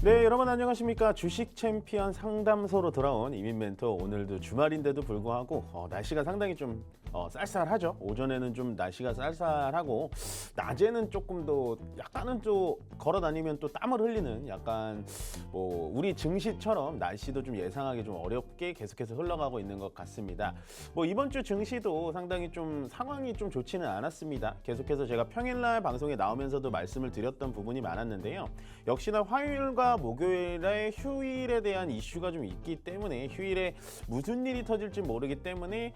네, 여러분 안녕하십니까. 주식 챔피언 상담소로 돌아온 이민 멘토. 오늘도 주말인데도 불구하고 날씨가 상당히 좀 쌀쌀하죠. 오전에는 좀 날씨가 쌀쌀하고 낮에는 조금 더 약간은 좀 걸어 다니면 또 땀을 흘리는 약간 뭐 우리 증시처럼 날씨도 좀 예상하기 좀 어렵게 계속해서 흘러가고 있는 것 같습니다. 뭐 이번 주 증시도 상당히 좀 상황이 좀 좋지는 않았습니다. 계속해서 제가 평일날 방송에 나오면서도 말씀을 드렸던 부분이 많았는데요. 역시나 화요일과 목요일에 휴일에 대한 이슈가 좀 있기 때문에 휴일에 무슨 일이 터질지 모르기 때문에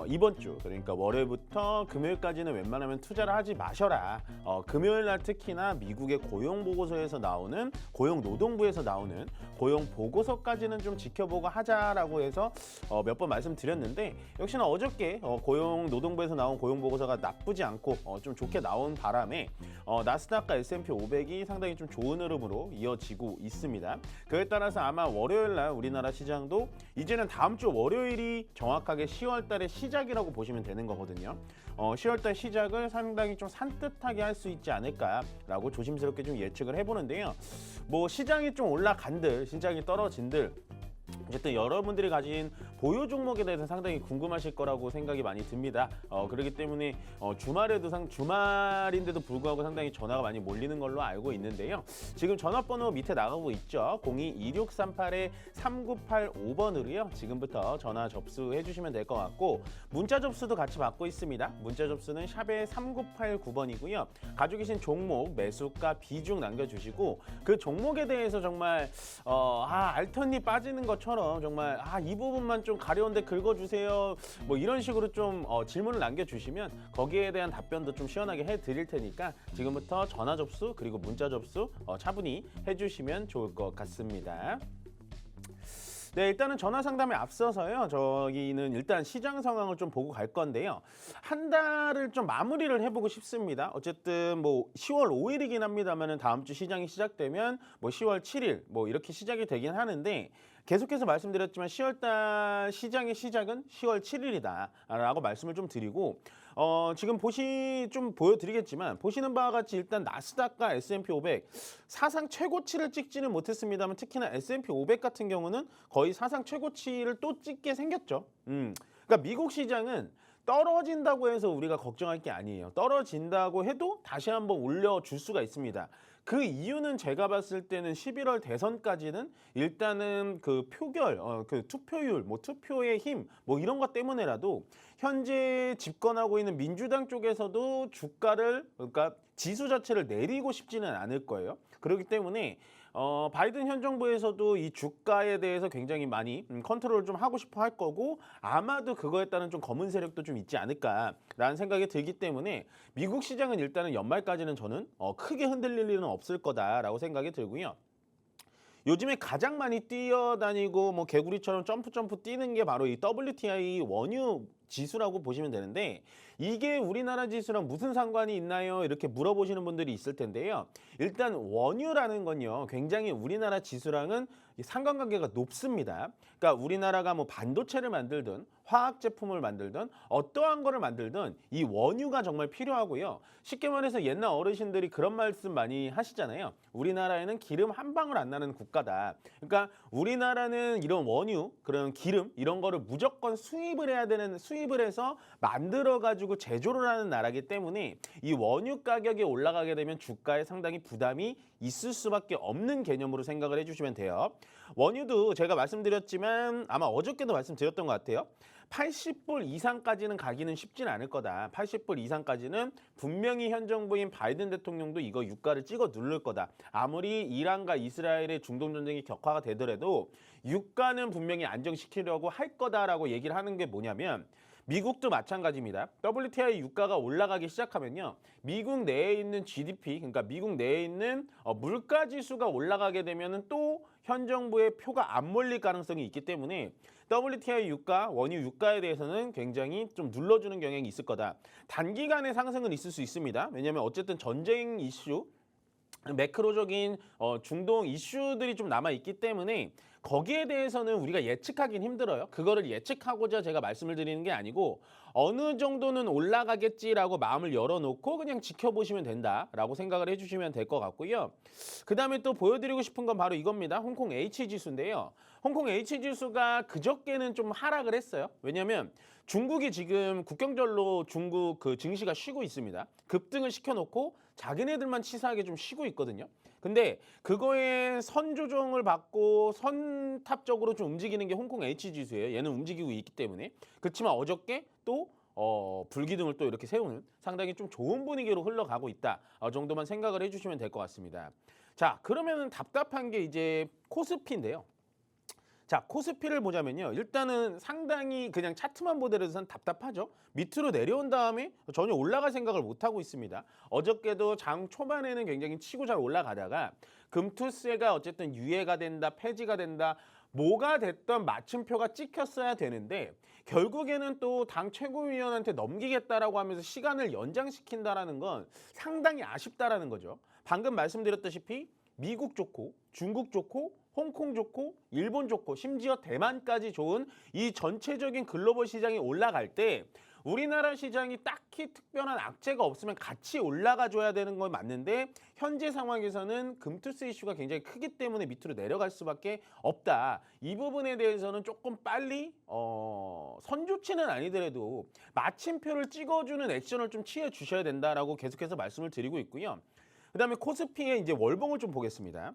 이번 주 그러니까 월요일부터 금요일까지는 웬만하면 투자를 하지 마셔라. 금요일 날 특히나 미국의 고용 보고서에서 나오는 고용노동부에서 나오는 고용 보고서까지는 좀 지켜보고 하자라고 해서 몇 번 말씀드렸는데 역시나 어저께 고용노동부에서 나온 고용 보고서가 나쁘지 않고 좀 좋게 나온 바람에 나스닥과 S&P 500이 상당히 좀 좋은 흐름으로 이어지고 있습니다. 그에 따라서 아마 월요일 날 우리나라 시장도 이제는 다음 주 월요일이 정확하게 10월 달의 시작이라고 보시면 되는 거거든요. 10월 달 시작을 상당히 좀 산뜻하게 할 수 있지 않을까라고 조심스럽게 좀 예측을 해보는데요. 뭐 시장이 좀 올라간들, 시장이 떨어진들 어쨌든 여러분들이 가진 보유 종목에 대해서 상당히 궁금하실 거라고 생각이 많이 듭니다. 그렇기 때문에 주말인데도 불구하고 상당히 전화가 많이 몰리는 걸로 알고 있는데요. 지금 전화번호 밑에 나가고 있죠. 02-2638-3985번으로요. 지금부터 전화 접수해 주시면 될 것 같고 문자 접수도 같이 받고 있습니다. 문자 접수는 샵에 3989번이고요. 가지고 계신 종목, 매수가, 비중 남겨주시고 그 종목에 대해서 정말 알턴이 빠지는 것처럼 정말 이 부분만 좀 가려운데 긁어주세요. 뭐 이런 식으로 좀 질문을 남겨주시면 거기에 대한 답변도 좀 시원하게 해드릴 테니까 지금부터 전화 접수 그리고 문자 접수 차분히 해주시면 좋을 것 같습니다. 네, 일단은 전화 상담에 앞서서요. 저기는 일단 시장 상황을 좀 보고 갈 건데요. 한 달을 좀 마무리를 해보고 싶습니다. 어쨌든 뭐 10월 5일이긴 합니다만은 다음 주 시장이 시작되면 뭐 10월 7일 뭐 이렇게 시작이 되긴 하는데 계속해서 말씀드렸지만 10월 달 시장의 시작은 10월 7일이다라고 말씀을 좀 드리고 지금 좀 보여드리겠지만 보시는 바와 같이 일단 나스닥과 S&P 500 사상 최고치를 찍지는 못했습니다만 특히나 S&P 500 같은 경우는 거의 사상 최고치를 또 찍게 생겼죠. 그러니까 미국 시장은 떨어진다고 해서 우리가 걱정할 게 아니에요. 떨어진다고 해도 다시 한번 올려줄 수가 있습니다. 그 이유는 제가 봤을 때는 11월 대선까지는 일단은 그 표결, 그 투표율, 뭐 투표의 힘, 뭐 이런 것 때문에라도 현재 집권하고 있는 민주당 쪽에서도 주가를 그러니까 지수 자체를 내리고 싶지는 않을 거예요. 그렇기 때문에 바이든 현 정부에서도 이 주가에 대해서 굉장히 많이 컨트롤을 좀 하고 싶어 할 거고 아마도 그거에 따른 좀 검은 세력도 좀 있지 않을까라는 생각이 들기 때문에 미국 시장은 일단은 연말까지는 저는 크게 흔들릴 일은 없을 거다라고 생각이 들고요. 요즘에 가장 많이 뛰어다니고 뭐 개구리처럼 점프 뛰는 게 바로 이 WTI 원유 지수라고 보시면 되는데 이게 우리나라 지수랑 무슨 상관이 있나요? 이렇게 물어보시는 분들이 있을 텐데요. 일단 원유라는 건요. 굉장히 우리나라 지수랑은 상관관계가 높습니다. 그러니까 우리나라가 뭐 반도체를 만들든 화학 제품을 만들든 어떠한 거를 만들든 이 원유가 정말 필요하고요. 쉽게 말해서 옛날 어르신들이 그런 말씀 많이 하시잖아요. 우리나라에는 기름 한 방울 안 나는 국가다. 그러니까 우리나라는 이런 원유, 그런 기름 이런 거를 무조건 수입을 해서 만들어 가지고 제조를 하는 나라이기 때문에 이 원유 가격이 올라가게 되면 주가에 상당히 부담이 있을 수밖에 없는 개념으로 생각을 해주시면 돼요. 원유도 제가 말씀드렸지만 아마 어저께도 말씀드렸던 것 같아요. 80불 이상까지는 가기는 쉽진 않을 거다. 80불 이상까지는 분명히 현 정부인 바이든 대통령도 이거 유가를 찍어 누를 거다. 아무리 이란과 이스라엘의 중동 전쟁이 격화가 되더라도 유가는 분명히 안정시키려고 할 거다라고 얘기를 하는 게 뭐냐면 미국도 마찬가지입니다. WTI 유가가 올라가기 시작하면요. 미국 내에 있는 GDP, 그러니까 미국 내에 있는 물가 지수가 올라가게 되면 또 현 정부의 표가 안 몰릴 가능성이 있기 때문에 WTI 유가, 원유 유가에 대해서는 굉장히 좀 눌러주는 경향이 있을 거다. 단기간의 상승은 있을 수 있습니다. 왜냐하면 어쨌든 전쟁 이슈, 매크로적인 중동 이슈들이 좀 남아 있기 때문에 거기에 대해서는 우리가 예측하긴 힘들어요. 그거를 예측하고자 제가 말씀을 드리는 게 아니고 어느 정도는 올라가겠지라고 마음을 열어놓고 그냥 지켜보시면 된다라고 생각을 해주시면 될 것 같고요. 그다음에 또 보여드리고 싶은 건 바로 이겁니다. 홍콩 H지수인데요. 홍콩 H지수가 그저께는 좀 하락을 했어요. 왜냐하면 중국이 지금 국경절로 중국 그 증시가 쉬고 있습니다. 급등을 시켜놓고 자기네들만 치사하게 좀 쉬고 있거든요. 근데 그거에 선조정을 받고 선탑적으로 좀 움직이는 게 홍콩 H지수예요. 얘는 움직이고 있기 때문에. 그렇지만 어저께 또 불기둥을 또 이렇게 세우는 상당히 좀 좋은 분위기로 흘러가고 있다. 정도만 생각을 해주시면 될 것 같습니다. 자, 그러면은 답답한 게 이제 코스피인데요. 자, 코스피를 보자면요. 일단은 상당히 그냥 차트만 보더라도 답답하죠. 밑으로 내려온 다음에 전혀 올라갈 생각을 못하고 있습니다. 어저께도 장 초반에는 굉장히 치고 잘 올라가다가 금투세가 어쨌든 유예가 된다, 폐지가 된다, 뭐가 됐던 마침표가 찍혔어야 되는데 결국에는 또 당 최고위원한테 넘기겠다라고 하면서 시간을 연장시킨다라는 건 상당히 아쉽다라는 거죠. 방금 말씀드렸다시피 미국 좋고 중국 좋고 홍콩 좋고 일본 좋고 심지어 대만까지 좋은 이 전체적인 글로벌 시장이 올라갈 때 우리나라 시장이 딱히 특별한 악재가 없으면 같이 올라가 줘야 되는 건 맞는데 현재 상황에서는 금투스 이슈가 굉장히 크기 때문에 밑으로 내려갈 수밖에 없다. 이 부분에 대해서는 조금 빨리 선조치는 아니더라도 마침표를 찍어주는 액션을 좀 취해 주셔야 된다라고 계속해서 말씀을 드리고 있고요. 그다음에 코스피의 이제 월봉을 좀 보겠습니다.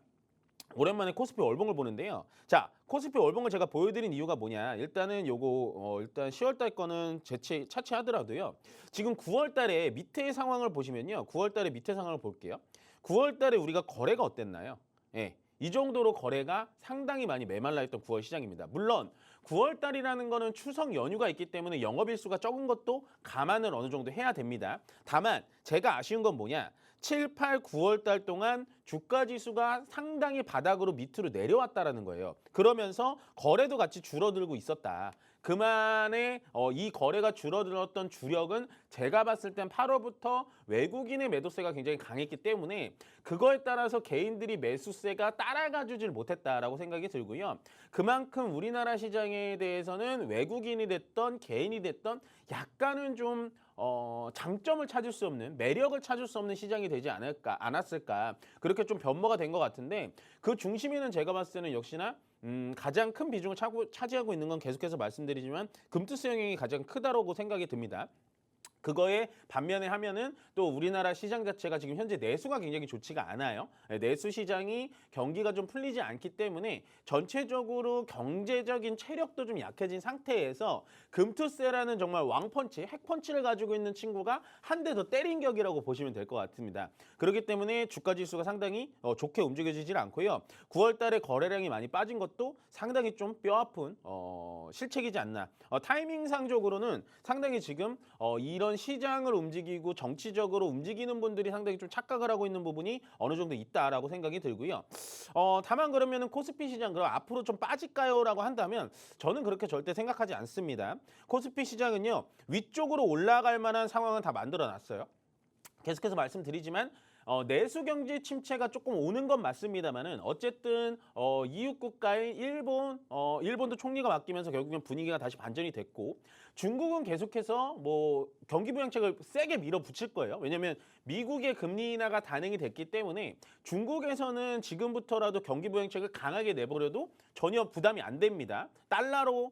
오랜만에 코스피 월봉을 보는데요. 자, 코스피 월봉을 제가 보여드린 이유가 뭐냐. 일단은 요거 일단 10월 달 거는 차치하더라도요. 지금 9월 달에 밑에 상황을 보시면요. 9월 달에 밑에 상황을 볼게요. 9월 달에 우리가 거래가 어땠나요? 예. 이 정도로 거래가 상당히 많이 메말라 있던 9월 시장입니다. 물론 9월 달이라는 거는 추석 연휴가 있기 때문에 영업일수가 적은 것도 감안을 어느 정도 해야 됩니다. 다만 제가 아쉬운 건 뭐냐. 7, 8, 9월 달 동안 주가 지수가 상당히 바닥으로 밑으로 내려왔다라는 거예요. 그러면서 거래도 같이 줄어들고 있었다. 그만에 이 거래가 줄어들었던 주력은 제가 봤을 땐 8월부터 외국인의 매도세가 굉장히 강했기 때문에 그거에 따라서 개인들이 매수세가 따라가 주질 못했다라고 생각이 들고요. 그만큼 우리나라 시장에 대해서는 외국인이 됐던 개인이 됐던 약간은 좀 장점을 찾을 수 없는 매력을 찾을 수 없는 시장이 되지 않았을까 그렇게 좀 변모가 된 것 같은데 그 중심에는 제가 봤을 때는 역시나 가장 큰 비중을 차지하고 있는 건 계속해서 말씀드리지만 금투스 영향이 가장 크다고 생각이 듭니다. 그거에 반면에 하면은 또 우리나라 시장 자체가 지금 현재 내수가 굉장히 좋지가 않아요. 내수 시장이 경기가 좀 풀리지 않기 때문에 전체적으로 경제적인 체력도 좀 약해진 상태에서 금투세라는 정말 왕펀치, 핵펀치를 가지고 있는 친구가 한 대 더 때린 격이라고 보시면 될 것 같습니다. 그렇기 때문에 주가 지수가 상당히 좋게 움직여지질 않고요. 9월 달에 거래량이 많이 빠진 것도 상당히 좀 뼈아픈 실책이지 않나. 타이밍상적으로는 상당히 지금 이런 시장을 움직이고 정치적으로 움직이는 분들이 상당히 좀 착각을 하고 있는 부분이 어느 정도 있다라고 생각이 들고요. 다만 그러면은 코스피 시장 그럼 앞으로 좀 빠질까요?라고 한다면 저는 그렇게 절대 생각하지 않습니다. 코스피 시장은요 위쪽으로 올라갈 만한 상황은 다 만들어놨어요. 계속해서 말씀드리지만 내수 경제 침체가 조금 오는 건 맞습니다만은 어쨌든 이웃 국가인 일본도 총리가 바뀌면서 결국엔 분위기가 다시 반전이 됐고 중국은 계속해서 뭐 경기 부양책을 세게 밀어붙일 거예요. 왜냐하면 미국의 금리 인하가 단행이 됐기 때문에 중국에서는 지금부터라도 경기 부양책을 강하게 내버려도 전혀 부담이 안 됩니다. 달러로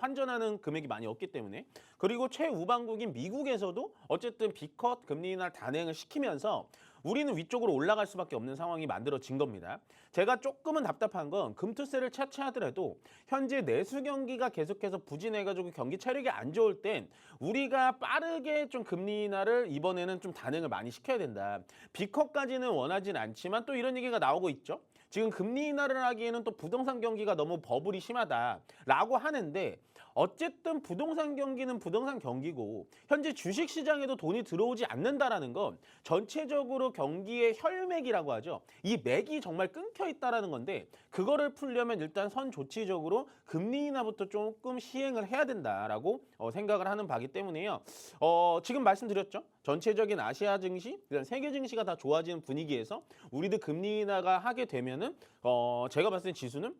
환전하는 금액이 많이 없기 때문에 그리고 최우방국인 미국에서도 어쨌든 B컷 금리 인하 단행을 시키면서 우리는 위쪽으로 올라갈 수밖에 없는 상황이 만들어진 겁니다. 제가 조금은 답답한 건 금투세를 차치하더라도 현재 내수 경기가 계속해서 부진해가지고 경기 체력이 안 좋을 땐 우리가 빠르게 좀 금리 인하를 이번에는 좀 단행을 많이 시켜야 된다. B컷까지는 원하진 않지만 또 이런 얘기가 나오고 있죠. 지금 금리 인하를 하기에는 또 부동산 경기가 너무 버블이 심하다라고 하는데 어쨌든 부동산 경기는 부동산 경기고 현재 주식 시장에도 돈이 들어오지 않는다라는 건 전체적으로 경기의 혈맥이라고 하죠. 이 맥이 정말 끊겨 있다라는 건데 그거를 풀려면 일단 선조치적으로 금리 인하부터 조금 시행을 해야 된다라고 생각을 하는 바기 때문에요. 지금 말씀드렸죠. 전체적인 아시아 증시, 세계 증시가 다 좋아지는 분위기에서 우리도 금리 인하가 하게 되면은 제가 봤을 때 지수는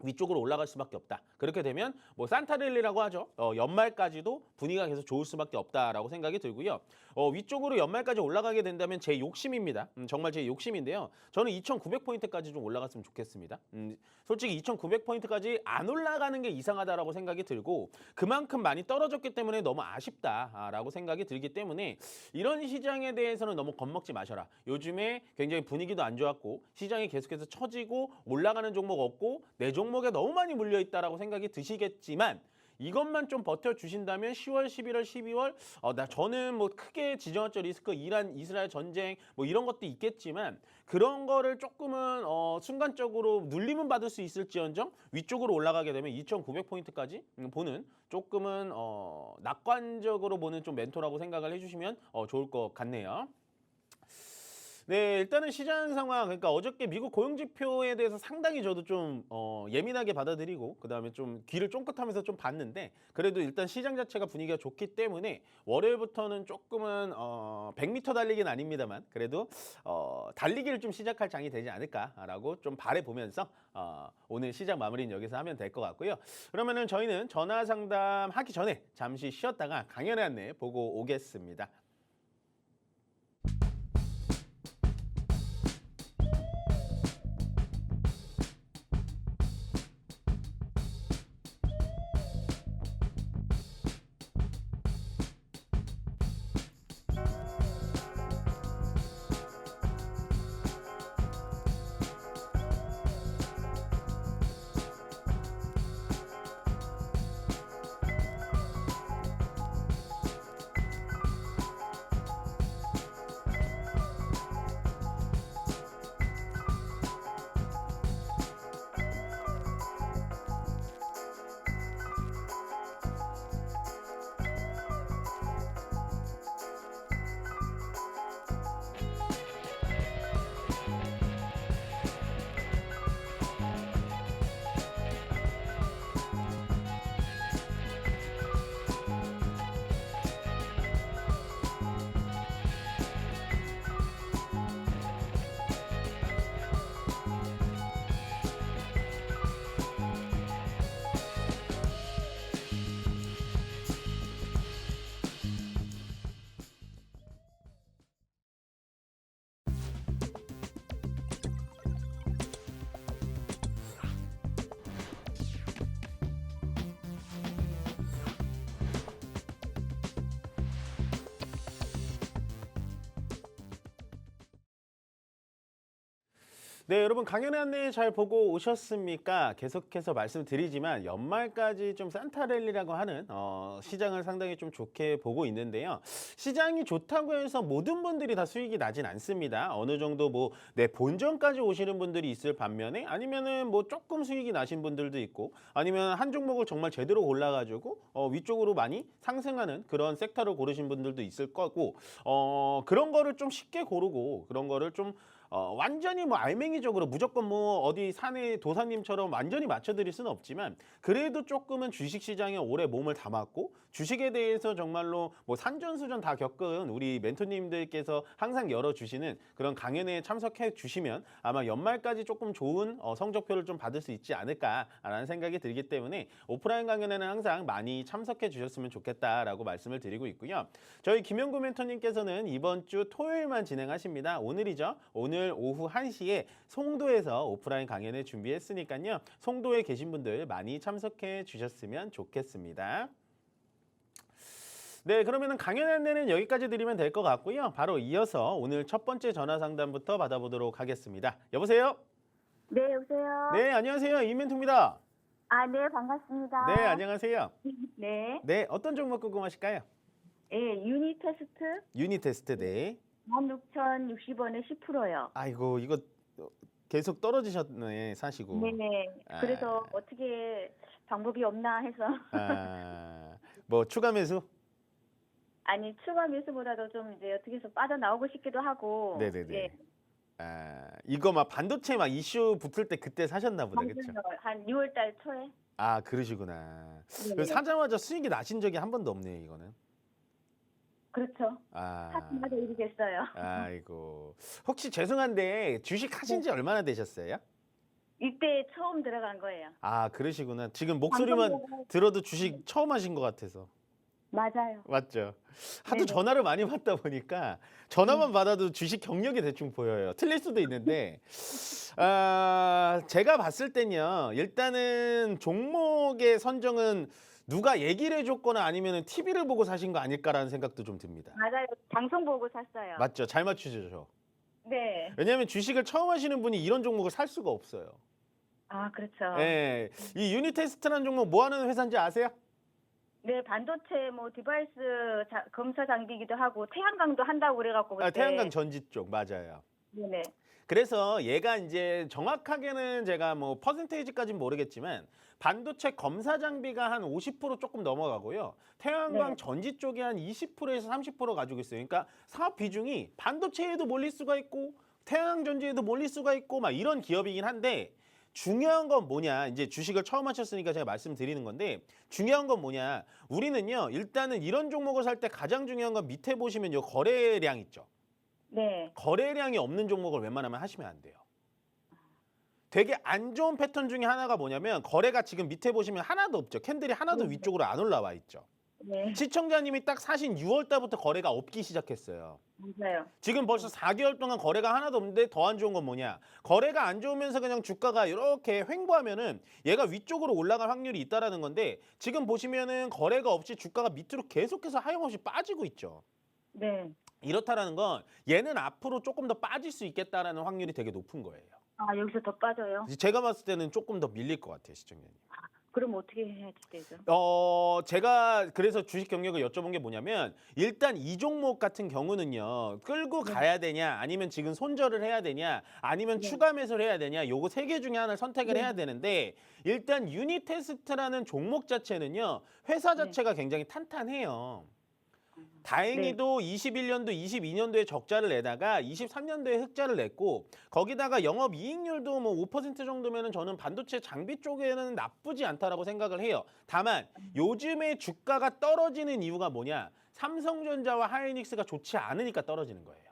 위쪽으로 올라갈 수밖에 없다. 그렇게 되면 뭐 산타랠리라고 하죠. 연말까지도 분위기가 계속 좋을 수밖에 없다라고 생각이 들고요. 위쪽으로 연말까지 올라가게 된다면 제 욕심입니다. 정말 제 욕심인데요. 저는 2,900포인트까지 좀 올라갔으면 좋겠습니다. 솔직히 2,900포인트까지 안 올라가는 게 이상하다라고 생각이 들고 그만큼 많이 떨어졌기 때문에 너무 아쉽다라고 생각이 들기 때문에 이런 시장에 대해서는 너무 겁먹지 마셔라. 요즘에 굉장히 분위기도 안 좋았고 시장이 계속해서 처지고 올라가는 종목 없고 내 종목에 너무 많이 물려 있다라고 생각이 드시겠지만 이것만 좀 버텨주신다면 10월, 11월, 12월 저는 뭐 크게 지정학적 리스크, 이란, 이스라엘 전쟁 뭐 이런 것도 있겠지만 그런 거를 조금은 순간적으로 눌림은 받을 수 있을지언정 위쪽으로 올라가게 되면 2,900포인트까지 보는 조금은 낙관적으로 보는 좀 멘토라고 생각을 해주시면 좋을 것 같네요. 네, 일단은 시장 상황, 그러니까 어저께 미국 고용지표에 대해서 상당히 저도 좀 예민하게 받아들이고 그다음에 좀 귀를 쫑긋하면서 좀 봤는데 그래도 일단 시장 자체가 분위기가 좋기 때문에 월요일부터는 조금은 100m 달리기는 아닙니다만 그래도 달리기를 좀 시작할 장이 되지 않을까라고 좀 바라보면서 오늘 시장 마무리는 여기서 하면 될 것 같고요. 그러면은 저희는 전화 상담 하기 전에 잠시 쉬었다가 강연의 안내 보고 오겠습니다. 네, 여러분 강연의 안내 잘 보고 오셨습니까? 계속해서 말씀드리지만 연말까지 좀 산타랠리라고 하는 시장을 상당히 좀 좋게 보고 있는데요. 시장이 좋다고 해서 모든 분들이 다 수익이 나진 않습니다. 어느 정도 뭐 내 본전까지 오시는 분들이 있을 반면에 아니면은 뭐 조금 수익이 나신 분들도 있고 아니면 한 종목을 정말 제대로 골라가지고 위쪽으로 많이 상승하는 그런 섹터를 고르신 분들도 있을 거고 그런 거를 좀 쉽게 고르고 그런 거를 좀 완전히 뭐 알맹이적으로 무조건 뭐 어디 사내 도사님처럼 완전히 맞춰드릴 수는 없지만 그래도 조금은 주식시장에 오래 몸을 담았고 주식에 대해서 정말로 뭐 산전수전 다 겪은 우리 멘토님들께서 항상 열어주시는 그런 강연에 참석해 주시면 아마 연말까지 조금 좋은 성적표를 좀 받을 수 있지 않을까라는 생각이 들기 때문에 오프라인 강연에는 항상 많이 참석해 주셨으면 좋겠다라고 말씀을 드리고 있고요. 저희 김영구 멘토님께서는 이번 주 토요일만 진행하십니다. 오늘이죠. 오늘 오후 1시에 송도에서 오프라인 강연을 준비했으니까요. 송도에 계신 분들 많이 참석해 주셨으면 좋겠습니다. 네, 그러면은 강연 안내는 여기까지 드리면 될 것 같고요. 바로 이어서 오늘 첫 번째 전화 상담부터 받아보도록 하겠습니다. 여보세요? 네, 여보세요? 네, 안녕하세요. 이멘토입니다. 아, 네, 반갑습니다. 네, 안녕하세요. 네. 네, 어떤 종목 궁금하실까요? 예, 유니 테스트 유니 테스트, 네. 16,060원에 10%요. 아이고, 이거 계속 떨어지셨네 사시고. 네네. 아, 그래서 어떻게 방법이 없나 해서. 뭐 추가 매수? 아니, 추가 매수보다도 좀 이제 어떻게 해서 빠져나오고 싶기도 하고. 예. 네네네. 이거 막 반도체 막 이슈 붙을 때 그때 사셨나 보다, 그렇죠? 맞아요. 한 6월 달 초에. 아, 그러시구나. 네네. 사자마자 수익이 나신 적이 한 번도 없네요, 이거는. 그렇죠. 아, 사진마다 일이 됐어요. 아이고. 혹시 죄송한데 주식 하신 지 얼마나 되셨어요? 이때 처음 들어간 거예요. 아, 그러시구나. 지금 목소리만 방송 보고. 들어도 주식 처음 하신 것 같아서. 맞아요. 맞죠? 하도 네네. 전화를 많이 받다 보니까 전화만 받아도 주식 경력이 대충 보여요. 틀릴 수도 있는데 제가 봤을 땐요. 일단은 종목의 선정은 누가 얘기를 해줬거나 아니면 TV를 보고 사신 거 아닐까라는 생각도 좀 듭니다. 맞아요. 방송 보고 샀어요. 맞죠? 잘 맞추죠. 네. 왜냐하면 주식을 처음 하시는 분이 이런 종목을 살 수가 없어요. 아, 그렇죠. 예, 이 유니테스트라는 종목 뭐 하는 회사인지 아세요? 네, 반도체 뭐 디바이스 검사 장비기도 하고 태양광도 한다고 그래갖고 그때. 태양광 전지 쪽 맞아요. 네네. 그래서 얘가 이제 정확하게는 제가 뭐 퍼센테이지까지는 모르겠지만 반도체 검사 장비가 한 50% 조금 넘어가고요. 태양광 네. 전지 쪽이 한 20%에서 30% 가지고 있어요. 그러니까 사업 비중이 반도체에도 몰릴 수가 있고 태양광 전지에도 몰릴 수가 있고 막 이런 기업이긴 한데 중요한 건 뭐냐, 이제 주식을 처음 하셨으니까 제가 말씀드리는 건데 중요한 건 뭐냐, 우리는요 일단은 이런 종목을 살 때 가장 중요한 건 밑에 보시면 요 거래량 있죠. 네. 거래량이 없는 종목을 웬만하면 하시면 안 돼요. 되게 안 좋은 패턴 중에 하나가 뭐냐면 거래가 지금 밑에 보시면 하나도 없죠. 캔들이 하나도 네. 위쪽으로 안 올라와 있죠. 네. 시청자님이 딱 사신 6월 달부터 거래가 없기 시작했어요. 맞아요. 지금 벌써 4개월 동안 거래가 하나도 없는데 더 안 좋은 건 뭐냐? 거래가 안 좋으면서 그냥 주가가 이렇게 횡보하면은 얘가 위쪽으로 올라갈 확률이 있다라는 건데 지금 보시면은 거래가 없이 주가가 밑으로 계속해서 하염없이 빠지고 있죠. 네. 이렇다라는 건 얘는 앞으로 조금 더 빠질 수 있겠다라는 확률이 되게 높은 거예요. 아, 여기서 더 빠져요? 제가 봤을 때는 조금 더 밀릴 것 같아요, 시청자님. 그럼 어떻게 해야 되죠? 제가 그래서 주식 경력을 여쭤본 게 뭐냐면 일단 이 종목 같은 경우는요. 끌고 네. 가야 되냐 아니면 지금 손절을 해야 되냐 아니면 네. 추가 매수를 해야 되냐 요거 세 개 중에 하나를 선택을 네. 해야 되는데 일단 유니테스트라는 종목 자체는요. 회사 네. 자체가 굉장히 탄탄해요. 네. 다행히도 21년도, 22년도에 적자를 내다가 23년도에 흑자를 냈고 거기다가 영업이익률도 뭐 5% 정도면은 저는 반도체 장비 쪽에는 나쁘지 않다라고 생각을 해요. 다만 요즘에 주가가 떨어지는 이유가 뭐냐? 삼성전자와 하이닉스가 좋지 않으니까 떨어지는 거예요.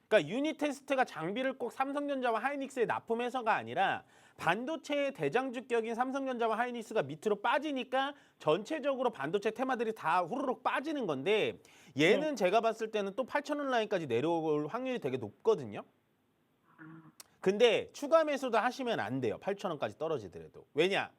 그러니까 유니테스트가 장비를 꼭 삼성전자와 하이닉스에 납품해서가 아니라 반도체의 대장주격인 삼성전자와 하이닉스가 밑으로 빠지니까 전체적으로 반도체 테마들이 다 후루룩 빠지는 건데 얘는 제가 봤을 때는 또 8,000원 라인까지 내려올 확률이 되게 높거든요. 근데 추가 매수도 하시면 안 돼요. 8,000원까지 떨어지더라도. 왜냐?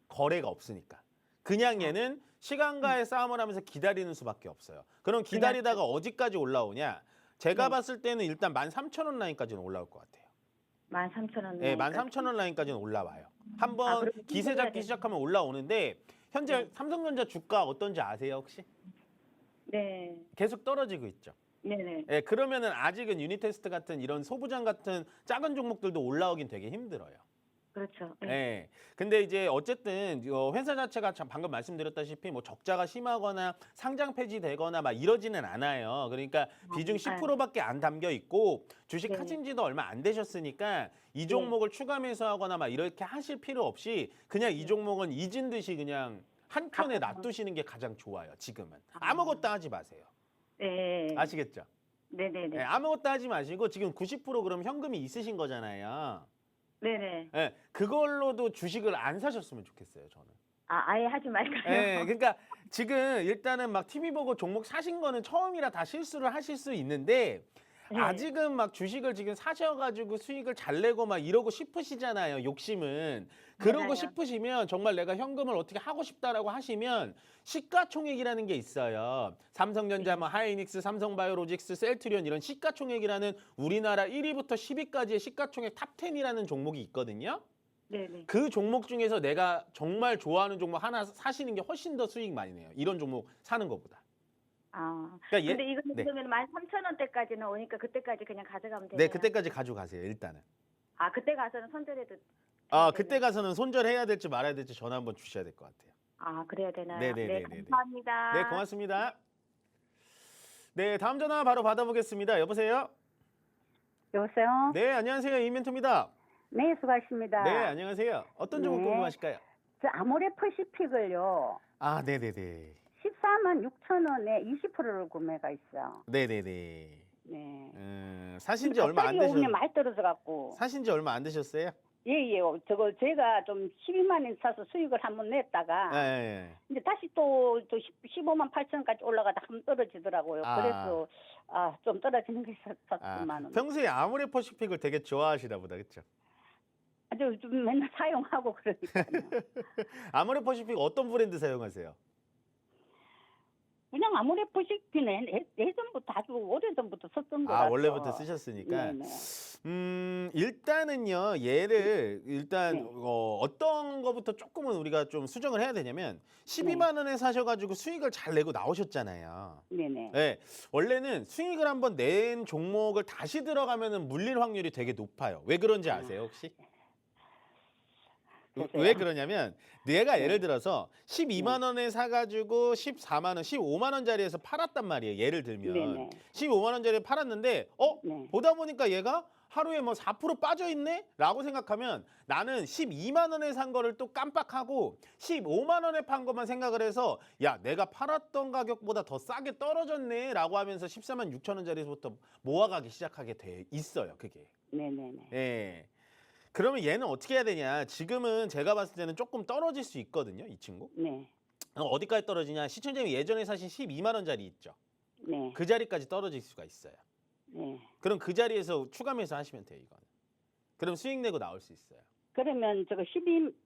거래가 없으니까. 그냥 얘는 시간과의 싸움을 하면서 기다리는 수밖에 없어요. 그럼 기다리다가 어디까지 올라오냐? 제가 네. 봤을 때는 일단 13,000원 라인까지는 올라올 것 같아요. 13,000원. 네, 13,000원 라인까지는 올라와요. 한번 그러면 기세 손절해야 잡기 되네. 시작하면 올라오는데 현재 네. 삼성전자 주가 어떤지 아세요 혹시? 네. 계속 떨어지고 있죠. 네네. 예, 그러면은 아직은 유니테스트 같은 이런 소부장 같은 작은 종목들도 올라오긴 되게 힘들어요. 그렇죠. 네. 예. 근데 이제 어쨌든 회사 자체가 참 방금 말씀드렸다시피 뭐 적자가 심하거나 상장 폐지되거나 막 이러지는 않아요. 그러니까 비중 10%밖에 안 담겨 있고 주식 네. 하신 지도 얼마 안 되셨으니까 이 종목을 추가 매수하거나 막 이렇게 하실 필요 없이 그냥 이 종목은 잊은 듯이 그냥 한 켠에 놔두시는 게 가장 좋아요. 지금은. 아무것도 하지 마세요. 네. 아시겠죠? 네네네. 예, 아무것도 하지 마시고 지금 90% 그럼 현금이 있으신 거잖아요. 네네. 예, 그걸로도 주식을 안 사셨으면 좋겠어요, 저는. 아예 하지 말까요? 예, 그러니까 지금 일단은 막 TV 보고 종목 사신 거는 처음이라 다 실수를 하실 수 있는데 네. 아직은 막 주식을 지금 사셔가지고 수익을 잘 내고 막 이러고 싶으시잖아요, 욕심은. 그러고 맞아요. 싶으시면 정말 내가 현금을 어떻게 하고 싶다라고 하시면 시가총액이라는 게 있어요. 삼성전자, 뭐 하이닉스, 삼성바이오로직스, 셀트리온 이런 시가총액이라는 우리나라 1위부터 10위까지의 시가총액 탑10이라는 종목이 있거든요. 네네. 그 종목 중에서 내가 정말 좋아하는 종목 하나 사시는 게 훨씬 더 수익 많이 내요. 이런 종목 사는 것보다. 아. 그러니까 근데 이거는 네. 그러면 13,000원대까지는 오니까 그때까지 그냥 가져가면 돼요. 네, 그때까지 가져가세요, 일단은. 아, 그때 가서는 손절해도 아, 되나요? 그때 가서는 손절해야 될지 말아야 될지 전화 한번 주셔야 될 것 같아요. 아, 그래야 되나요? 네네네네네. 네, 감사합니다. 네, 고맙습니다. 네, 다음 전화 바로 받아보겠습니다. 여보세요? 여보세요? 네, 안녕하세요. 이멘토입니다. 네, 수고하십니다. 네, 안녕하세요. 어떤 종목 네. 궁금하실까요? 저 아모레퍼시픽을요. 아, 네네네. 14만 6천 원에 20%를 구매가 있어요. 네네네. 네. 사신 지 얼마 안 갑자기 오늘 되셨, 많이 떨어져 갖고. 사신 지 얼마 안 되셨어요? 예, 예. 저거 제가 좀 12만 원 사서 수익을 한번 냈다가 예, 예. 이제 다시 또 15만 8천 원까지 올라가다 한번 떨어지더라고요. 아. 그래서 좀 떨어지는 게 아, 있었지만 은 평소에 아모레퍼시픽을 되게 좋아하시나 보다, 그렇죠? 아주 좀 맨날 사용하고 그러니까요. 아모레퍼시픽 어떤 브랜드 사용하세요? 그냥 아모레퍼시픽은 예전부터 아주 오래전부터 썼던 거 아, 같아요. 원래부터 쓰셨으니까. 네네. 일단은요, 얘를 일단 네. 어떤 거부터 조금은 우리가 좀 수정을 해야 되냐면 12만 원에 사셔가지고 수익을 잘 내고 나오셨잖아요. 네네. 네, 원래는 수익을 한번 낸 종목을 다시 들어가면은 물릴 확률이 되게 높아요. 왜 그런지 아세요, 혹시? 글쎄요. 왜 그러냐면 내가 네. 예를 들어서 12만 원에 사가지고 14만 원, 15만 원짜리에서 팔았단 말이에요. 예를 들면 네네. 15만 원짜리 팔았는데 네. 보다 보니까 얘가 하루에 뭐 4% 빠져 있네? 라고 생각하면 나는 12만 원에 산 거를 또 깜빡하고 15만 원에 판 것만 생각을 해서 야, 내가 팔았던 가격보다 더 싸게 떨어졌네 라고 하면서 14만 6천 원짜리에서부터 모아가기 시작하게 돼 있어요. 그게. 네네네. 예. 그러면 얘는 어떻게 해야 되냐? 지금은 제가 봤을 때는 조금 떨어질 수 있거든요, 이 친구. 네. 어디까지 떨어지냐? 시청자님이 예전에 사신 12만 원짜리 있죠. 네. 그 자리까지 떨어질 수가 있어요. 네. 그럼 그 자리에서 추가 매수하시면 돼요, 이거는. 그럼 수익 내고 나올 수 있어요. 그러면 저거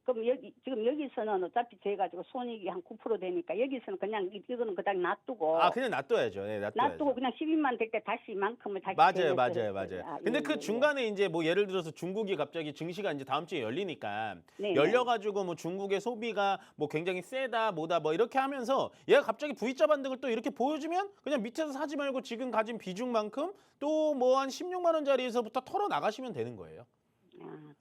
그럼 지금 여기서는 어차피 제가지고 손익이 한 9% 되니까 여기서는 그냥 이거는 그냥 놔두고. 아, 그냥 놔둬야죠. 네, 놔둬야죠. 놔두고 그냥 12만 될 때 다시 이만큼을 다시. 맞아요, 계획을 맞아요, 했어요. 맞아요. 아, 근데 예, 그 예, 중간에 이제 뭐 예를 들어서 중국이 갑자기 증시가 이제 다음 주에 열리니까 네, 열려가지고 뭐 중국의 소비가 뭐 굉장히 세다 뭐다 뭐 이렇게 하면서 얘가 갑자기 V자 반등을 또 이렇게 보여주면 그냥 밑에서 사지 말고 지금 가진 비중만큼 또 뭐 한 16만 원짜리에서부터 털어 나가시면 되는 거예요.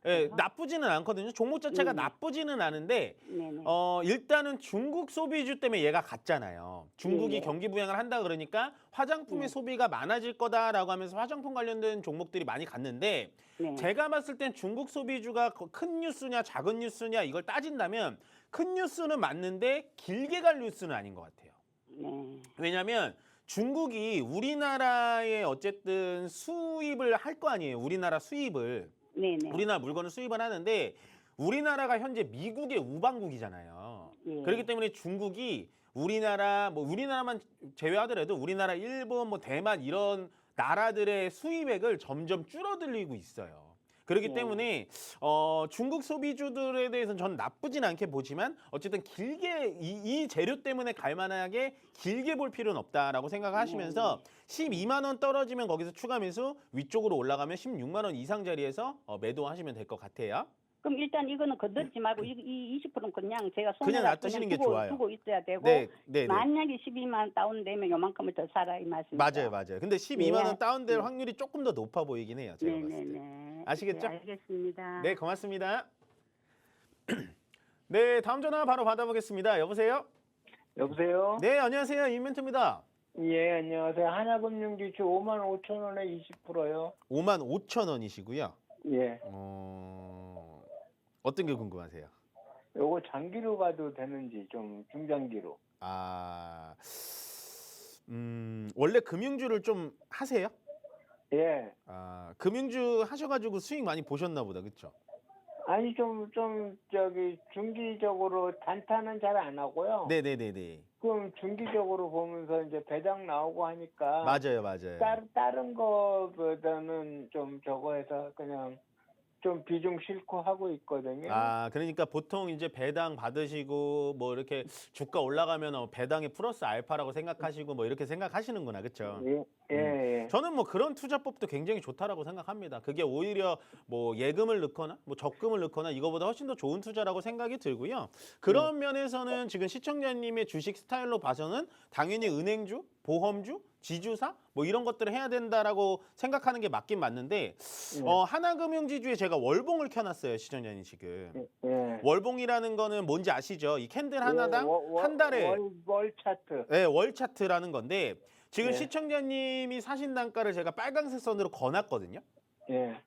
예, 그래서? 나쁘지는 않거든요. 종목 자체가 네네. 나쁘지는 않은데 네네. 일단은 중국 소비주 때문에 얘가 갔잖아요. 중국이 네네. 경기 부양을 한다 그러니까 화장품의 네. 소비가 많아질 거다라고 하면서 화장품 관련된 종목들이 많이 갔는데 네. 제가 봤을 땐 중국 소비주가 큰 뉴스냐 작은 뉴스냐 이걸 따진다면 큰 뉴스는 맞는데 길게 갈 뉴스는 아닌 것 같아요. 네. 왜냐하면 중국이 우리나라에 어쨌든 수입을 할 거 아니에요. 우리나라 수입을. 네네. 우리나라 물건을 수입을 하는데 우리나라가 현재 미국의 우방국이잖아요. 예. 그렇기 때문에 중국이 우리나라만 제외하더라도 우리나라, 일본, 뭐 대만 이런 나라들의 수입액을 점점 줄어들리고 있어요. 그렇기 네. 때문에 중국 소비주들에 대해서는 저는 나쁘진 않게 보지만 어쨌든 길게 이 재료 때문에 갈 만하게 길게 볼 필요는 없다라고 생각하시면서 12만 원 떨어지면 거기서 추가 매수, 위쪽으로 올라가면 16만 원 이상 자리에서 매도하시면 될 것 같아요. 그럼 일단 이거는 건드리지 말고 이 20%는 그냥 제가 손에 그냥 놔두시는 게 좋아요. 두고 있어야 되고 네, 네, 네. 만약에 12만 다운되면 요만큼을 더 사라 이 말씀이죠. 맞아요, 맞아요. 근데 12만 원 다운될 네. 확률이 조금 더 높아 보이긴 해요. 제가 봤을 때. 네네네. 아시겠죠? 네, 알겠습니다. 네, 고맙습니다. 네, 다음 전화 바로 받아보겠습니다. 여보세요? 여보세요? 네, 안녕하세요. 임멘트입니다. 예, 안녕하세요. 하나금융지주 5만 5천 원에 20%요. 5만 5천 원이시고요. 예. 어떤 게 궁금하세요? 요거 장기로 가도 되는지 좀 중장기로. 아, 원래 금융주를 좀 하세요? 예. 아, 금융주 하셔가지고 수익 많이 보셨나 보다, 그렇죠? 아니 좀 저기 중기적으로 단타는 잘 안 하고요. 네네네네. 그럼 중기적으로 보면서 이제 배당 나오고 하니까 맞아요, 맞아요. 다른 거보다는 좀 저거 해서 그냥 좀 비중 싫고 하고 있거든요. 아, 그러니까 보통 이제 배당 받으시고 뭐 이렇게 주가 올라가면 배당에 플러스 알파라고 생각하시고 뭐 이렇게 생각하시는구나, 그렇죠? 예, 예, 예. 저는 뭐 그런 투자법도 굉장히 좋다라고 생각합니다. 그게 오히려 뭐 예금을 넣거나 뭐 적금을 넣거나 이거보다 훨씬 더 좋은 투자라고 생각이 들고요. 그런 면에서는 지금 시청자님의 주식 스타일로 봐서는 당연히 은행주 보험주, 지주사 뭐 이런 것들을 해야 된다라고 생각하는 게 맞긴 맞는데 하나금융지주에 제가 월봉을 켜놨어요, 시청자님 지금. 예. 월봉이라는 거는 뭔지 아시죠? 이 캔들 하나당 한 달에 월 차트. 네, 월 차트라는 건데 지금 예. 시청자님이 사신 단가를 제가 빨간색 선으로 거놨거든요. 예.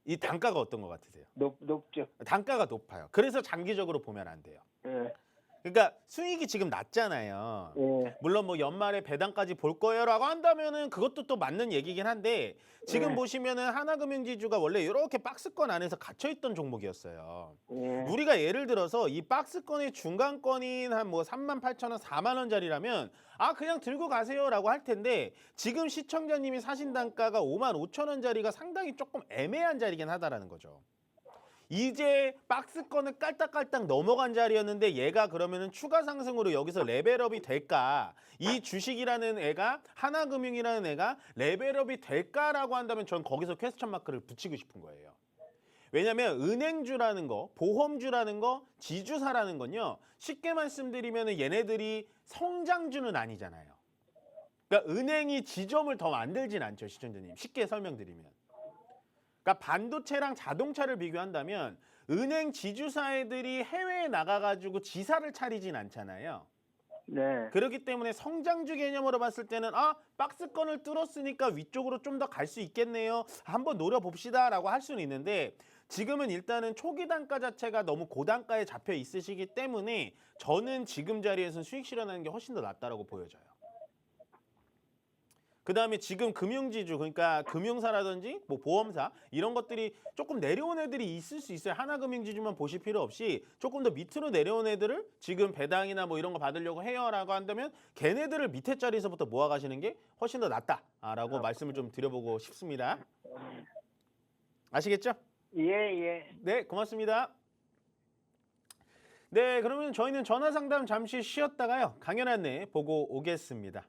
이 단가가 어떤 것 같으세요? 높죠. 단가가 높아요. 그래서 장기적으로 보면 안 돼요. 예. 그러니까 수익이 지금 낮잖아요. 예. 물론 뭐 연말에 배당까지 볼 거예요라고 한다면은 그것도 또 맞는 얘기긴 한데 지금 네. 보시면은 하나금융지주가 원래 이렇게 박스권 안에서 갇혀 있던 종목이었어요. 예. 우리가 예를 들어서 이 박스권의 중간권인 한 뭐 38,000원, 4만 원짜리라면 아 그냥 들고 가세요라고 할 텐데 지금 시청자님이 사신 단가가 55,000원짜리가 상당히 조금 애매한 자리긴 하다라는 거죠. 이제 박스권을 깔딱깔딱 넘어간 자리였는데 얘가 그러면은 추가 상승으로 여기서 레벨업이 될까? 이 주식이라는 애가 하나금융이라는 애가 레벨업이 될까라고 한다면 전 거기서 퀘스천 마크를 붙이고 싶은 거예요. 왜냐면 은행주라는 거, 보험주라는 거, 지주사라는 건요. 쉽게 말씀드리면 얘네들이 성장주는 아니잖아요. 그러니까 은행이 지점을 더 만들진 않죠, 시청자님. 쉽게 설명드리면. 그러니까 반도체랑 자동차를 비교한다면 은행 지주사애들이 해외에 나가가지고 지사를 차리진 않잖아요. 네. 그렇기 때문에 성장주 개념으로 봤을 때는 아 박스권을 뚫었으니까 위쪽으로 좀 더 갈 수 있겠네요. 한번 노려봅시다라고 할 수는 있는데 지금은 일단은 초기 단가 자체가 너무 고단가에 잡혀 있으시기 때문에 저는 지금 자리에서는 수익 실현하는 게 훨씬 더 낫다라고 보여져요. 그다음에 지금 금융지주 그러니까 금융사라든지 뭐 보험사 이런 것들이 조금 내려온 애들이 있을 수 있어요. 하나금융지주만 보실 필요 없이 조금 더 밑으로 내려온 애들을 지금 배당이나 뭐 이런 거 받으려고 해요라고 한다면 걔네들을 밑에 자리에서부터 모아가시는 게 훨씬 더 낫다라고 말씀을 좀 드려보고 싶습니다. 아시겠죠? 예, 예. 네, 고맙습니다. 네, 그러면 저희는 전화 상담 잠시 쉬었다가요. 강연 안내 보고 오겠습니다.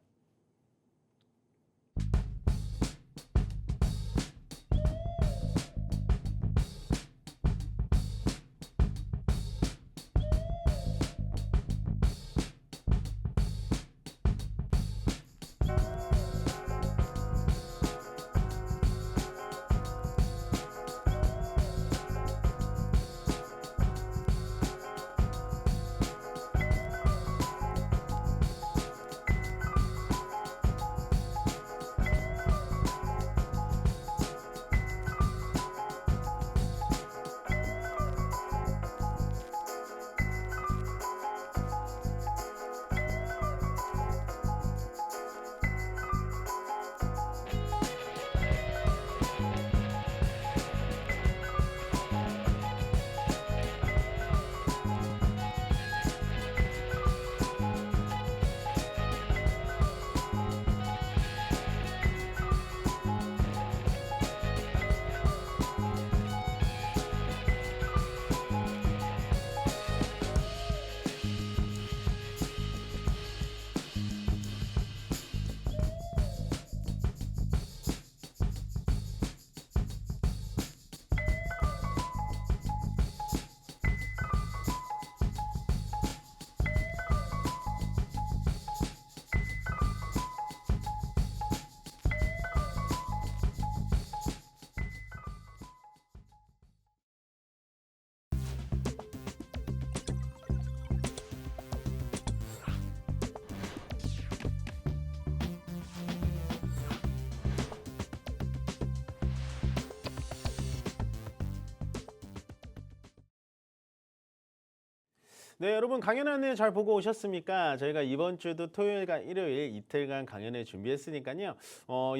네, 여러분 강연 안내 잘 보고 오셨습니까? 저희가 이번 주도 토요일과 일요일 이틀간 강연을 준비했으니까요.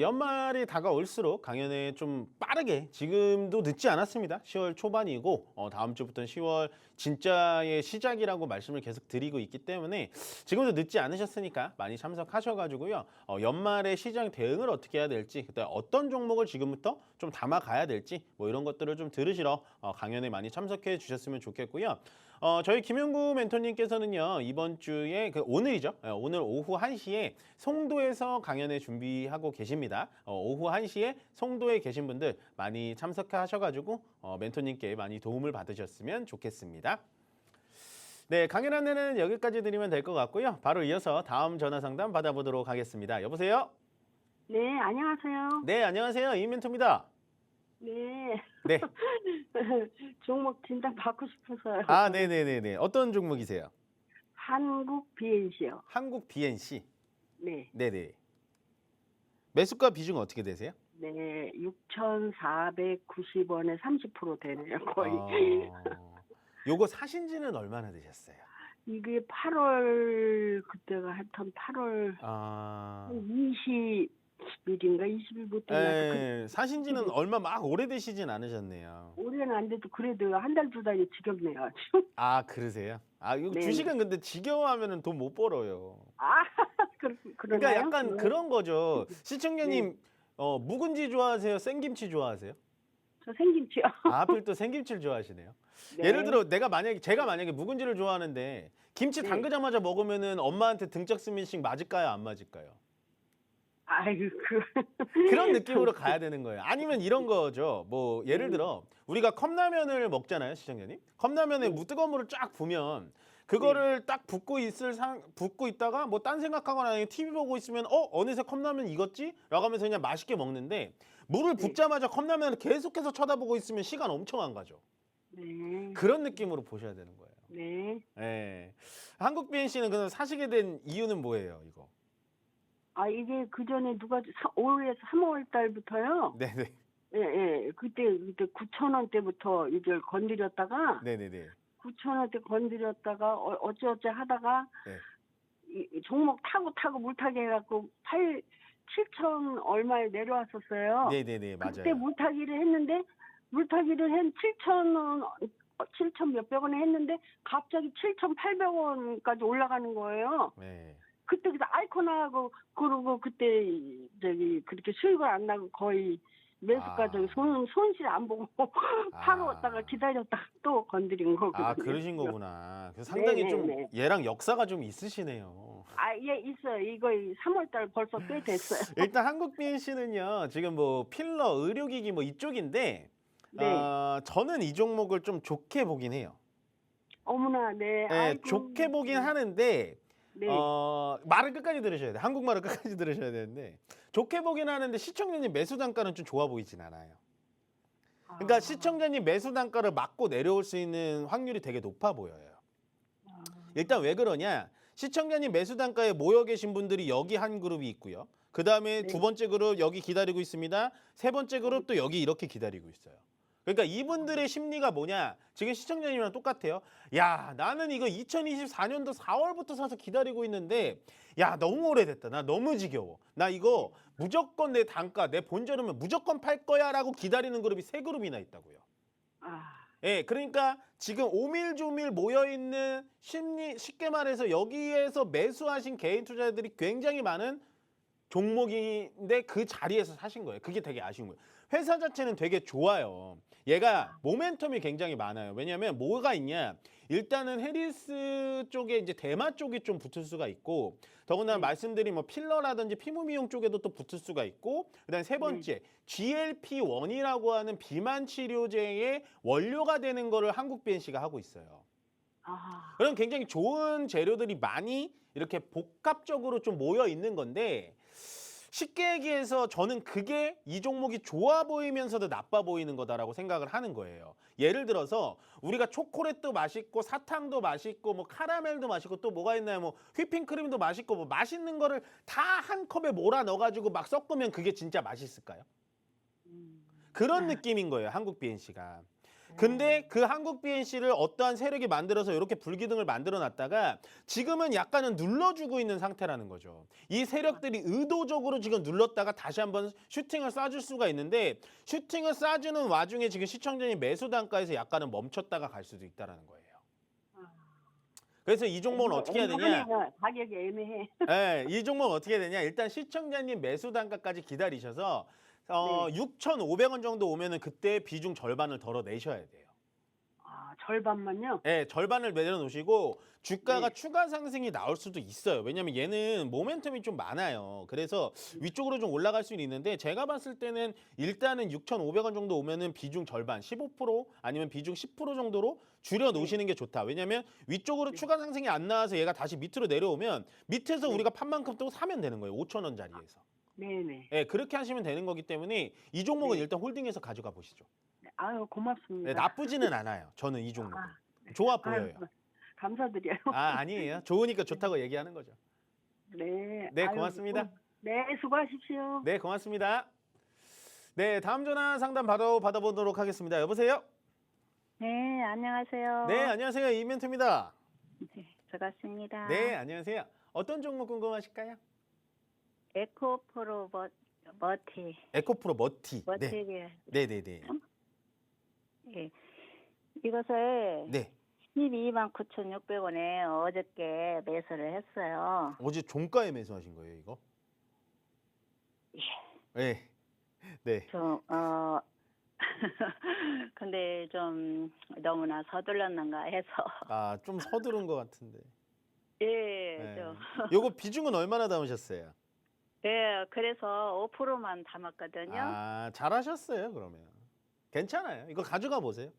연말이 다가올수록 강연에 좀 빠르게 지금도 늦지 않았습니다. 10월 초반이고 다음 주부터는 10월 진짜의 시작이라고 말씀을 계속 드리고 있기 때문에 지금도 늦지 않으셨으니까 많이 참석하셔가지고요. 연말에 시장 대응을 어떻게 해야 될지 그다음에 어떤 종목을 지금부터 좀 담아가야 될지 뭐 이런 것들을 좀 들으시러 강연에 많이 참석해 주셨으면 좋겠고요. 저희 김영구 멘토님께서는요 이번 주에 오늘이죠. 오늘 오후 1시에 송도에서 강연회 준비하고 계십니다. 오후 1시에 송도에 계신 분들 많이 참석하셔가지고 멘토님께 많이 도움을 받으셨으면 좋겠습니다. 네, 강연 안내는 여기까지 드리면 될 것 같고요. 바로 이어서 다음 전화 상담 받아보도록 하겠습니다. 여보세요? 네, 안녕하세요. 네, 안녕하세요. 이민투입니다. 네. 네. 종목 진단 받고 싶어서요. 아, 네네네네. 어떤 종목이세요? 한국 BNC요. 한국 BNC. 네. 네네. 매수가 비중 어떻게 되세요? 네, 6,490원에 30% 되네요, 거의. 요거 사신 지는 얼마나 되셨어요? 이게 8월, 그때가 하여튼 8월 아, 20일인가 20일부터 사신 지는 얼마 막 오래되시진 않으셨네요. 올해는 안 돼도 그래도 한 달 두 달이 지겹네요. 지금. 아, 그러세요? 아, 이거 네. 주식은 근데 지겨워하면은 돈 못 벌어요. 아, 그러니까 그러나요? 약간 네. 그런 거죠. 시청자님, 묵은지 좋아하세요? 생김치 좋아하세요? 저 생김치요. 아, 하필 또 생김치를 좋아하시네요. 네. 예를 들어 제가 만약에 묵은지를 좋아하는데 김치 네. 담그자마자 먹으면은 엄마한테 등짝 스매싱 맞을까요? 안 맞을까요? 아이고, 그런 느낌으로 가야 되는 거예요. 아니면 이런 거죠. 뭐 예를 들어 우리가 컵라면을 먹잖아요, 시청자님. 컵라면에 뜨거운 물을 쫙 부으면 그거를 딱 붓고 있다가 뭐 딴 생각하거나 아니면 TV 보고 있으면 어느새 컵라면 익었지? 라고 하면서 그냥 맛있게 먹는데 물을 붓자마자 컵라면을 계속해서 쳐다보고 있으면 시간 엄청 안 가죠. 네. 그런 느낌으로 보셔야 되는 거예요. 네. 예. 한국 BNC는 그럼 사시게 된 이유는 뭐예요, 이거? 아, 이게 그 전에 올해 3월 달부터요. 네네. 예, 예. 그때 9,000원대부터 이걸 건드렸다가 네네네. 9,000원대 건드렸다가 어찌어찌 하다가 네. 이 종목 타고 물타기 해갖고 7,000 얼마에 내려왔었어요. 네네네. 그때 맞아요. 물타기를 한 7,000원, 7,000 몇백 원에 했는데 갑자기 7,800원까지 올라가는 거예요. 네. 그때 아이콘하고 그러고 그때 그렇게 수익을 안 나고 거의 매수가 손실 안 보고 팔았다가 기다렸다가 또 건드린 거거든요. 아, 그러신 거구나. 그래서 상당히 네, 좀 네, 네. 얘랑 역사가 좀 있으시네요. 아, 예, 있어요. 이거 3월 달 벌써 꽤 됐어요. 일단 한국 BNC는요. 지금 뭐 필러, 의료기기 뭐 이쪽인데 네. 저는 이 종목을 좀 좋게 보긴 해요. 어머나, 네. 네, 아이고, 좋게 보긴 하는데 네. 말을 끝까지 들으셔야 돼요. 한국말을 끝까지 들으셔야 되는데 좋게 보긴 하는데 시청자님 매수 단가는 좀 좋아 보이진 않아요. 그러니까 아, 시청자님 매수 단가를 맞고 내려올 수 있는 확률이 되게 높아 보여요. 아, 일단 왜 그러냐? 시청자님 매수 단가에 모여 계신 분들이 여기 한 그룹이 있고요. 그 다음에 네. 두 번째 그룹 여기 기다리고 있습니다. 세 번째 그룹도 여기 이렇게 기다리고 있어요. 그러니까 이분들의 심리가 뭐냐? 지금 시청자님이랑 똑같아요. 야, 나는 이거 2024년도 4월부터 사서 기다리고 있는데 야, 너무 오래됐다. 나 너무 지겨워. 나 이거 무조건 내 단가, 내 본전이면 무조건 팔 거야 라고 기다리는 그룹이 세 그룹이나 있다고요. 아, 예, 그러니까 지금 오밀조밀 모여있는 쉽게 말해서 여기에서 매수하신 개인 투자자들이 굉장히 많은 종목인데 그 자리에서 사신 거예요. 그게 되게 아쉬운 거예요. 회사 자체는 되게 좋아요. 얘가 모멘텀이 굉장히 많아요. 왜냐하면 뭐가 있냐? 일단은 해리스 쪽에 이제 대마 쪽이 좀 붙을 수가 있고 더구나 말씀드린 뭐 필러라든지 피부 미용 쪽에도 또 붙을 수가 있고 그다음에 세 번째 GLP-1이라고 하는 비만 치료제의 원료가 되는 거를 한국 BNC가 하고 있어요. 아, 그럼 굉장히 좋은 재료들이 많이 이렇게 복합적으로 좀 모여 있는 건데 쉽게 얘기해서 저는 그게 이 종목이 좋아 보이면서도 나빠 보이는 거다라고 생각을 하는 거예요. 예를 들어서 우리가 초콜릿도 맛있고 사탕도 맛있고 뭐 카라멜도 맛있고 또 뭐가 있나요? 뭐 휘핑크림도 맛있고 뭐 맛있는 거를 다 한 컵에 몰아 넣어가지고 막 섞으면 그게 진짜 맛있을까요? 그런 느낌인 거예요. 한국 BNC가. 근데 그 한국 BNC를 어떠한 세력이 만들어서 이렇게 불기둥을 만들어 놨다가 지금은 약간은 눌러주고 있는 상태라는 거죠. 이 세력들이 의도적으로 지금 눌렀다가 다시 한번 슈팅을 쏴줄 수가 있는데 슈팅을 쏴주는 와중에 지금 시청자님 매수 단가에서 약간은 멈췄다가 갈 수도 있다는 거예요. 그래서 이 종목은 어떻게 해야 되냐? 가격이 애매해. 네, 이 종목은 어떻게 해야 되냐? 일단 시청자님 매수 단가까지 기다리셔서 6,500원 정도 오면은 그때 비중 절반을 덜어내셔야 돼요. 아, 절반만요? 네, 절반을 내려놓으시고 주가가 네. 추가 상승이 나올 수도 있어요. 왜냐면 얘는 모멘텀이 좀 많아요. 그래서 위쪽으로 좀 올라갈 수는 있는데 제가 봤을 때는 일단은 6,500원 정도 오면은 비중 절반 15% 아니면 비중 10% 정도로 줄여 놓으시는 게 좋다. 왜냐면 위쪽으로 추가 상승이 안 나와서 얘가 다시 밑으로 내려오면 밑에서 우리가 판 만큼 또 사면 되는 거예요. 5,000원짜리에서. 네네. 네, 그렇게 하시면 되는 거기 때문에 이 종목은 네. 일단 홀딩해서 가져가 보시죠. 아유, 고맙습니다. 네, 나쁘지는 않아요. 저는 이 종목은. 아, 좋아 아유, 보여요. 감사드려요. 아니에요. 좋으니까 좋다고 얘기하는 거죠. 네. 네, 아유, 고맙습니다. 네, 수고하십시오. 네, 고맙습니다. 네, 다음 전화 상담 받아보도록 하겠습니다. 여보세요? 네, 안녕하세요. 네, 안녕하세요. 이멘트입니다. 네, 반갑습니다. 네, 안녕하세요. 어떤 종목 궁금하실까요? 에코프로 머티. 에코프로 머티. 네, 머티리얼. 네, 네, 네. 예. 이것을 네. 129,600원에 어저께 매수를 했어요. 어제 종가에 매수하신 거예요, 이거? 네. 네. 좀, 근데 좀 너무나 서둘렀는가 해서. 아, 좀 서두른 것 같은데. 예, 네. 좀. 요거 비중은 얼마나 담으셨어요? 예, 그래서 5%만 담았거든요. 아, 잘하셨어요, 그러면. 괜찮아요. 이거 가져가 보세요.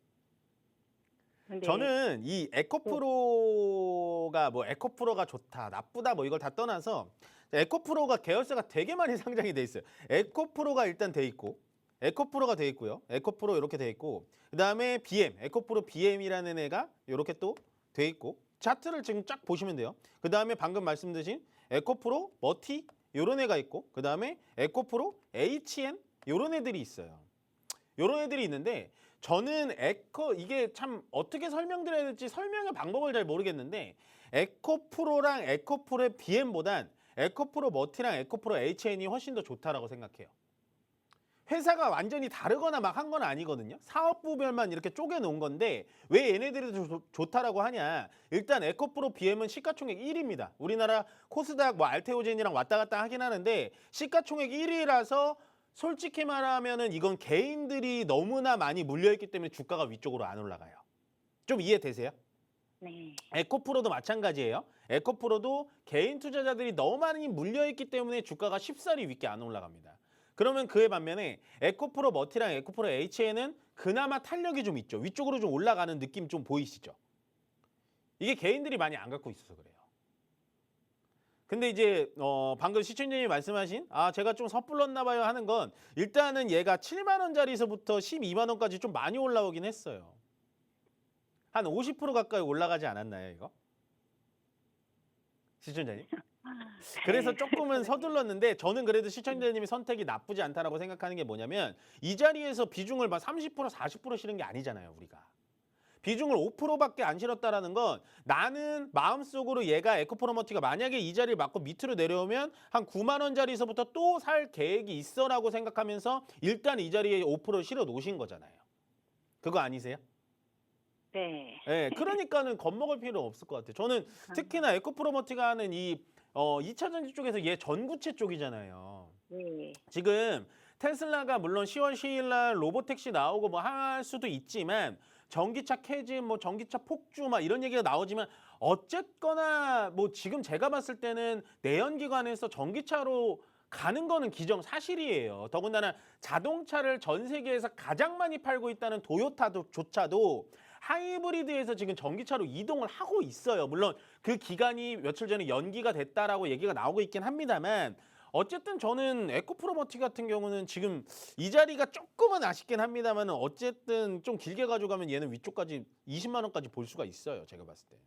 근데 저는 이 에코프로가 뭐 에코프로가 좋다, 나쁘다 뭐 이걸 다 떠나서 에코프로가 계열사가 되게 많이 상장이 돼 있어요. 에코프로가 일단 돼 있고 에코프로가 돼 있고요. 에코프로 이렇게 돼 있고 그다음에 BM, 에코프로 BM이라는 애가 이렇게 또 돼 있고 차트를 지금 쫙 보시면 돼요. 그다음에 방금 말씀드린 에코프로 머티 요런 애가 있고 그다음에 에코프로 HN 요런 애들이 있어요. 요런 애들이 있는데 저는 이게 참 어떻게 설명드려야 될지 설명의 방법을 잘 모르겠는데 에코프로랑 에코프로의 BM보단 에코프로 머티랑 에코프로 HN이 훨씬 더 좋다라고 생각해요. 회사가 완전히 다르거나 막 한 건 아니거든요. 사업부별만 이렇게 쪼개 놓은 건데 왜 얘네들이 더 좋다라고 하냐. 일단 에코프로 BM은 시가총액 1위입니다. 우리나라 코스닥 뭐 알테오젠이랑 왔다 갔다 하긴 하는데 시가총액 1위라서 솔직히 말하면은 이건 개인들이 너무나 많이 물려있기 때문에 주가가 위쪽으로 안 올라가요. 좀 이해되세요? 네. 에코프로도 마찬가지예요. 에코프로도 개인 투자자들이 너무 많이 물려있기 때문에 주가가 쉽사리 위께 안 올라갑니다. 그러면 그에 반면에 에코프로 머티랑 에코프로 HN은 그나마 탄력이 좀 있죠. 위쪽으로 좀 올라가는 느낌 좀 보이시죠? 이게 개인들이 많이 안 갖고 있어서 그래요. 근데 이제 방금 시청자님이 말씀하신 제가 좀 섣불렀나 봐요 하는 건 일단은 얘가 7만 원짜리서부터 12만 원까지 좀 많이 올라오긴 했어요. 한 50% 가까이 올라가지 않았나요, 이거? 시청자님? 그래서 조금은 서둘렀는데 저는 그래도 시청자님이 선택이 나쁘지 않다라고 생각하는 게 뭐냐면 이 자리에서 비중을 막 30%, 40% 실은 게 아니잖아요, 우리가. 비중을 5%밖에 안 실었다라는 건 나는 마음속으로 얘가 에코프로머티가 만약에 이 자리를 맞고 밑으로 내려오면 한 9만 원짜리에서부터 또 살 계획이 있어라고 생각하면서 일단 이 자리에 5% 실어 놓으신 거잖아요. 그거 아니세요? 네. 네, 그러니까는 겁먹을 필요 없을 것 같아요. 저는 특히나 에코프로머티가 하는 이 2차 전지 쪽에서 얘 전구체 쪽이잖아요. 네. 지금 테슬라가 물론 10월 10일 날 로보택시 나오고 뭐 할 수도 있지만 전기차 캐즘, 뭐 전기차 폭주 막 이런 얘기가 나오지만 어쨌거나 뭐 지금 제가 봤을 때는 내연기관에서 전기차로 가는 거는 기정사실이에요. 더군다나 자동차를 전 세계에서 가장 많이 팔고 있다는 도요타조차도 하이브리드에서 지금 전기차로 이동을 하고 있어요. 물론 그 기간이 며칠 전에 연기가 됐다라고 얘기가 나오고 있긴 합니다만 어쨌든 저는 에코프로머티 같은 경우는 지금 이 자리가 조금은 아쉽긴 합니다만 어쨌든 좀 길게 가져가면 얘는 위쪽까지 20만 원까지 볼 수가 있어요. 제가 봤을 때.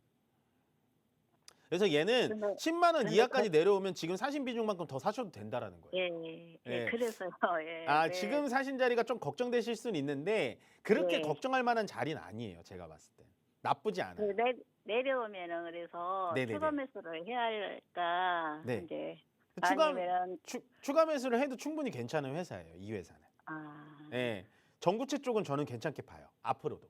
그래서 얘는 근데- 10만 원 근데 이하까지 내려오면 지금 사신 비중만큼 더 사셔도 된다라는 거예요. 예. 예. 예. 그래서요. 예. 네. 지금 사신 자리가 좀 걱정되실 수는 있는데 그렇게 네. 걱정할 만한 자리는 아니에요. 제가 봤을 때. 나쁘지 않아요. 내려오면은 그래서 네네네. 추가 매수를 해야 할까 네. 이제 추가 아니면 추가 매수를 해도 충분히 괜찮은 회사예요. 이 회사는. 예. 전구체 쪽은 저는 괜찮게 봐요. 앞으로도.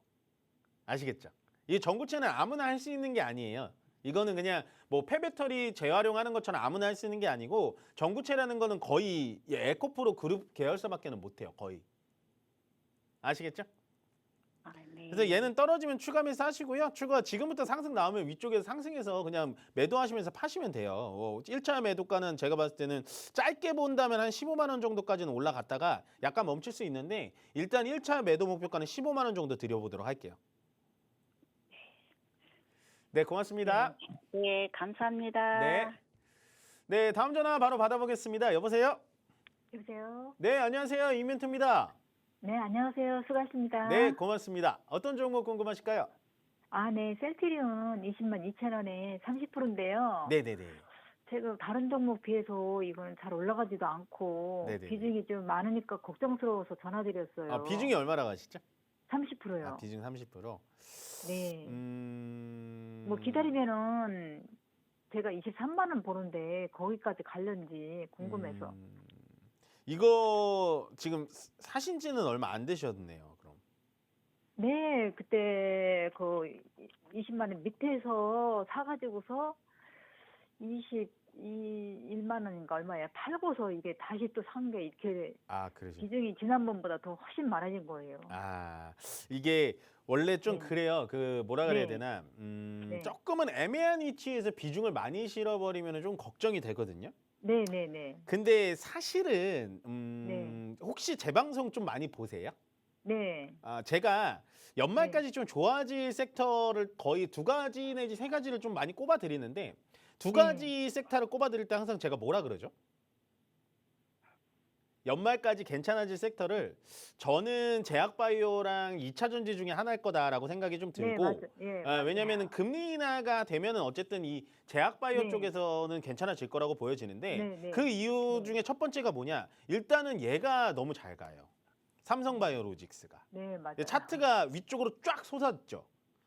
아시겠죠? 이 전구체는 아무나 할 수 있는 게 아니에요. 이거는 그냥 뭐 폐배터리 재활용하는 것처럼 아무나 할 수 있는 게 아니고 전구체라는 거는 거의 에코프로 그룹 계열사밖에는 못 해요. 거의. 아시겠죠? 아, 네. 그래서 얘는 떨어지면 추가 매수 하시고요. 추가 지금부터 상승 나오면 위쪽에서 상승해서 그냥 매도하시면서 파시면 돼요. 1차 매도가는 제가 봤을 때는 짧게 본다면 한 15만 원 정도까지는 올라갔다가 약간 멈출 수 있는데 일단 1차 매도 목표가는 15만 원 정도 드려보도록 할게요. 네, 고맙습니다. 네, 감사합니다. 네. 네, 다음 전화 바로 받아보겠습니다. 여보세요? 여보세요. 네, 안녕하세요. 이민투입니다. 네, 안녕하세요. 수고하십니다. 네, 고맙습니다. 어떤 종목 궁금하실까요? 아, 네. 셀트리온 20만 2천 원에 30%인데요. 네네네. 제가 다른 종목 비해서 이건 잘 올라가지도 않고 네네네. 비중이 좀 많으니까 걱정스러워서 전화드렸어요. 아, 비중이 얼마나 가시죠? 30%요. 아, 비중 30%. 네. 뭐 음... 기다리면은 제가 23만 원 보는데 거기까지 갈련지 궁금해서. 이거 지금 사신 지는 얼마 안 되셨네요, 그럼. 네, 그때 그 20만 원 밑에서 사가지고서 21만 원인가 얼마야 팔고서 이게 다시 또 산 게 이렇게 아, 그러죠. 비중이 지난번보다 더 훨씬 많아진 거예요. 아, 이게 원래 좀 네. 그래요. 그 뭐라 그래야 네. 되나? 네. 조금은 애매한 위치에서 비중을 많이 실어버리면 좀 걱정이 되거든요. 네, 네, 네. 근데 사실은 네. 혹시 제 방송 좀 많이 보세요? 네. 아, 제가 연말까지 좀 좋아질 섹터를 거의 2가지 내지 3가지를 좀 많이 꼽아 드리는데 2가지 섹터를 꼽아 드릴 때 항상 제가 뭐라 그러죠? 연말까지 괜찮아질 섹터를 저는 제약바이오랑 2차 전지 중에 하나일 거다라고 생각이 좀 네, 들고 맞아요. 예, 맞아요. 왜냐면은 금리 인하가 되면은 어쨌든 이 제약바이오 네. 쪽에서는 괜찮아질 거라고 보여지는데 네, 네. 그 이유 네. 중에 첫 번째가 뭐냐? 일단은 얘가 너무 잘 가요. 삼성바이오로직스가. 네, 맞아요. 차트가 위쪽으로 쫙 솟았죠.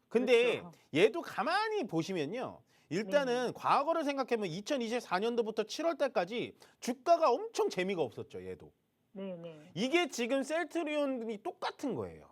근데 그렇죠. 얘도 가만히 보시면요. 일단은 과거를 생각해보면 2024년도부터 7월 달까지 주가가 엄청 재미가 없었죠, 얘도. 네, 네. 이게 지금 셀트리온이 똑같은 거예요.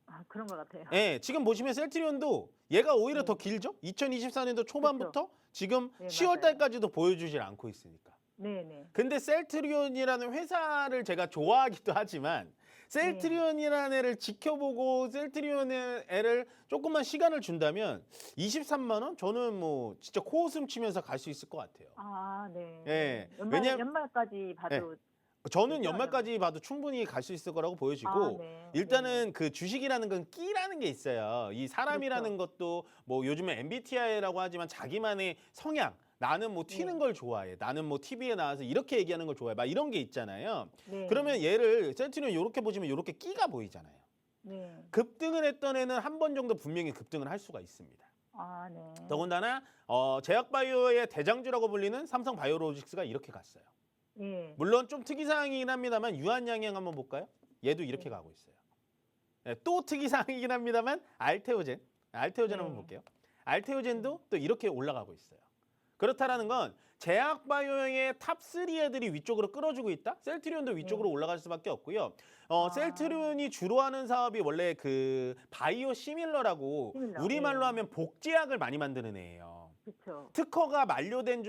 아, 그런 것 같아요. 예, 지금 보시면 셀트리온도 얘가 오히려 네. 더 길죠? 2024년도 초반부터 지금 네, 10월 달까지도 보여주질 않고 있으니까. 네, 네. 근데 셀트리온이라는 회사를 제가 좋아하기도 하지만 셀트리온이라는 애를 지켜보고 셀트리온의 애를 조금만 시간을 준다면 23만 원? 저는 뭐 진짜 코웃음 치면서 갈 수 있을 것 같아요. 아, 네. 예. 연말까지 봐도 저는 괜찮아요. 연말까지 봐도 충분히 갈 수 있을 거라고 보여지고 아, 네. 일단은 그 주식이라는 건 끼라는 게 있어요. 이 사람이라는 것도 뭐 요즘에 MBTI라고 하지만 자기만의 성향 나는 뭐 튀는 네. 걸 좋아해. 나는 뭐 TV에 나와서 이렇게 얘기하는 걸 좋아해. 막 이런 게 있잖아요. 네. 그러면 얘를 셀트리온 이렇게 보시면 이렇게 끼가 보이잖아요. 네. 급등을 했던 애는 한 번 정도 분명히 급등을 할 수가 있습니다. 아, 네. 더군다나 제약바이오의 대장주라고 불리는 삼성바이오로직스가 이렇게 갔어요. 예. 물론 좀 특이사항이긴 합니다만 유한양행 한번 볼까요? 얘도 이렇게 가고 있어요. 네, 또 특이사항이긴 합니다만 알테오젠 한번 볼게요. 알테오젠도 또 이렇게 올라가고 있어요. 그렇다라는 건 제약바이오의 탑3 애들이 위쪽으로 끌어주고 있다? 셀트리온도 위쪽으로 올라갈 수밖에 없고요. 셀트리온이 주로 하는 사업이 원래 그 바이오 시밀러라고 시밀러, 우리말로 예. 하면 복제약을 많이 만드는 애예요. 그렇죠. 특허가 만료된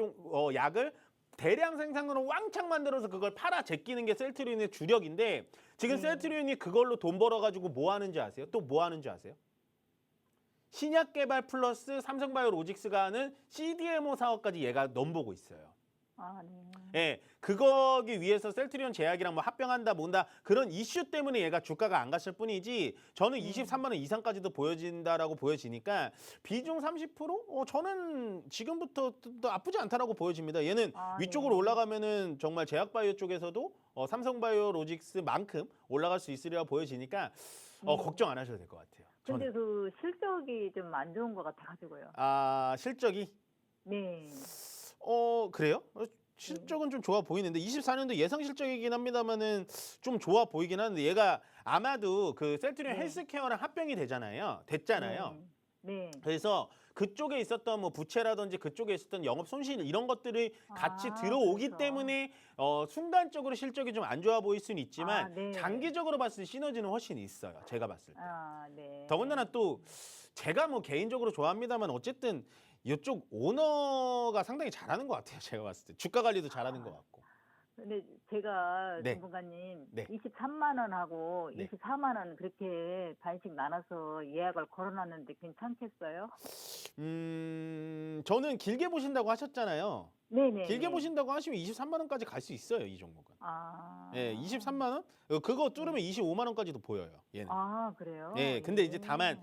약을 대량 생산으로 왕창 만들어서 그걸 팔아 제끼는 게 셀트리온의 주력인데 지금 셀트리온이 그걸로 돈 벌어가지고 뭐 하는지 아세요? 또 뭐 하는지 아세요? 신약 개발 플러스 삼성바이오로직스가 하는 CDMO 사업까지 얘가 넘보고 있어요. 아, 네. 예, 그거기 위해서 셀트리온 제약이랑 뭐 합병한다 뭔다 그런 이슈 때문에 얘가 주가가 안 갔을 뿐이지 저는 23만 원 이상까지도 보여진다라고 보여지니까 비중 30%? 저는 지금부터 또 나쁘지 않다라고 보여집니다. 얘는 아, 위쪽으로 네. 올라가면은 정말 제약바이오 쪽에서도 삼성바이오로직스만큼 올라갈 수 있으리라 보여지니까 걱정 안 하셔도 될 것 같아요. 근데 저는. 그 실적이 좀 안 좋은 것 같아가지고요. 아, 실적이 네. 그래요? 실적은 좀 좋아 보이는데 24년도 예상 실적이긴 합니다만은 좀 좋아 보이긴 하는데 얘가 아마도 그 셀트리온 네. 헬스케어랑 합병이 됐잖아요. 네. 그래서 그쪽에 있었던 뭐 부채라든지 그쪽에 있었던 영업 손실 이런 것들이 같이 들어오기 그래서. 때문에 순간적으로 실적이 좀 안 좋아 보일 수는 있지만 아, 네. 장기적으로 봤을 때 시너지는 훨씬 있어요. 제가 봤을 때. 아, 네. 더군다나 또 제가 뭐 개인적으로 좋아합니다만 어쨌든 이쪽 오너가 상당히 잘하는 것 같아요. 제가 봤을 때 주가 관리도 잘하는 것 같고. 근데 제가 네. 전문가님 네. 23만 원하고 네. 24만 원 그렇게 반씩 나눠서 예약을 걸어놨는데 괜찮겠어요? 저는 길게 보신다고 하셨잖아요. 네네. 길게 보신다고 하시면 23만 원까지 갈 수 있어요, 이 종목은. 아. 예, 23만 원? 그거 뚫으면 25만 원까지도 보여요, 얘는. 아 그래요? 예, 근데 이제 네. 다만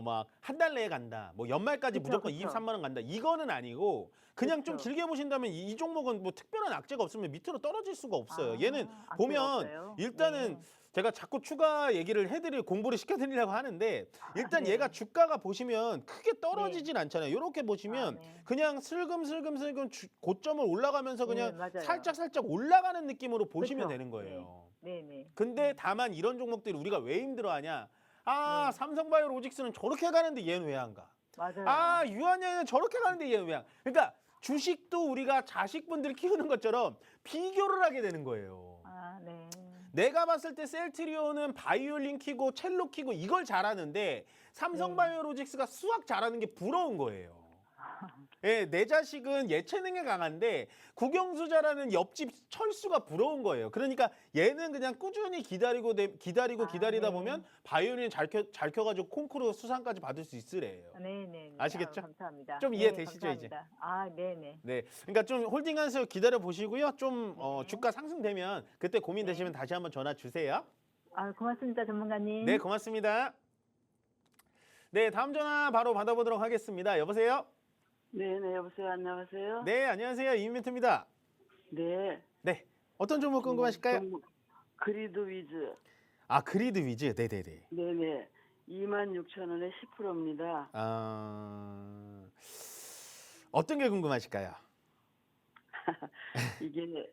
막 한 달 내에 간다. 뭐 연말까지 그쵸, 무조건 그쵸. 23만 원 간다. 이거는 아니고 그냥 좀 그쵸. 길게 보신다면 이 종목은 뭐 특별한 악재가 없으면 밑으로 떨어질 수가 없어요. 아, 얘는 악재가 보면 없어요? 일단은 네. 제가 자꾸 추가 얘기를 해드릴 공부를 시켜드리려고 하는데 일단 네. 얘가 주가가 보시면 크게 떨어지진 않잖아요. 이렇게 보시면 아, 네. 그냥 슬금슬금 고점을 올라가면서 그냥 네, 맞아요. 살짝 올라가는 느낌으로 보시면 그쵸. 되는 거예요. 네네. 근데 다만 이런 종목들이 우리가 왜 힘들어하냐? 아, 네. 삼성바이오로직스는 저렇게 가는데 얘는 왜 안 가? 맞아요. 아, 유한양은 저렇게 가는데 얘는 왜 안 가? 그러니까 주식도 우리가 자식분들 키우는 것처럼 비교를 하게 되는 거예요. 아, 네. 내가 봤을 때 셀트리온은 바이올린 키고 첼로 키고 이걸 잘하는데 삼성바이오로직스가 수학 잘하는 게 부러운 거예요. 예, 내 자식은 예체능에 강한데 국영수 잘하는 옆집 철수가 부러운 거예요. 그러니까 얘는 그냥 꾸준히 기다리다 네. 보면 바이올린 잘 켜가지고 콩쿠르 수상까지 받을 수 있으래요. 네네. 아시겠죠? 감사합니다. 좀 이해되시죠, 이제? 감사합니다. 아, 네네. 네, 그러니까 좀 홀딩하면서 기다려 보시고요. 좀 네. 주가 상승되면 그때 고민되시면 다시 한번 전화 주세요. 아, 고맙습니다, 전문가님. 네, 고맙습니다. 네, 다음 전화 바로 받아보도록 하겠습니다. 여보세요? 네네, 여보세요. 안녕하세요. 네, 안녕하세요. 이민트입니다. 네. 네, 어떤 종목 궁금하실까요? 그리드 위즈. 아, 그리드 위즈. 네네네. 네네. 26,000원에 10%입니다. 어떤 게 궁금하실까요? 이게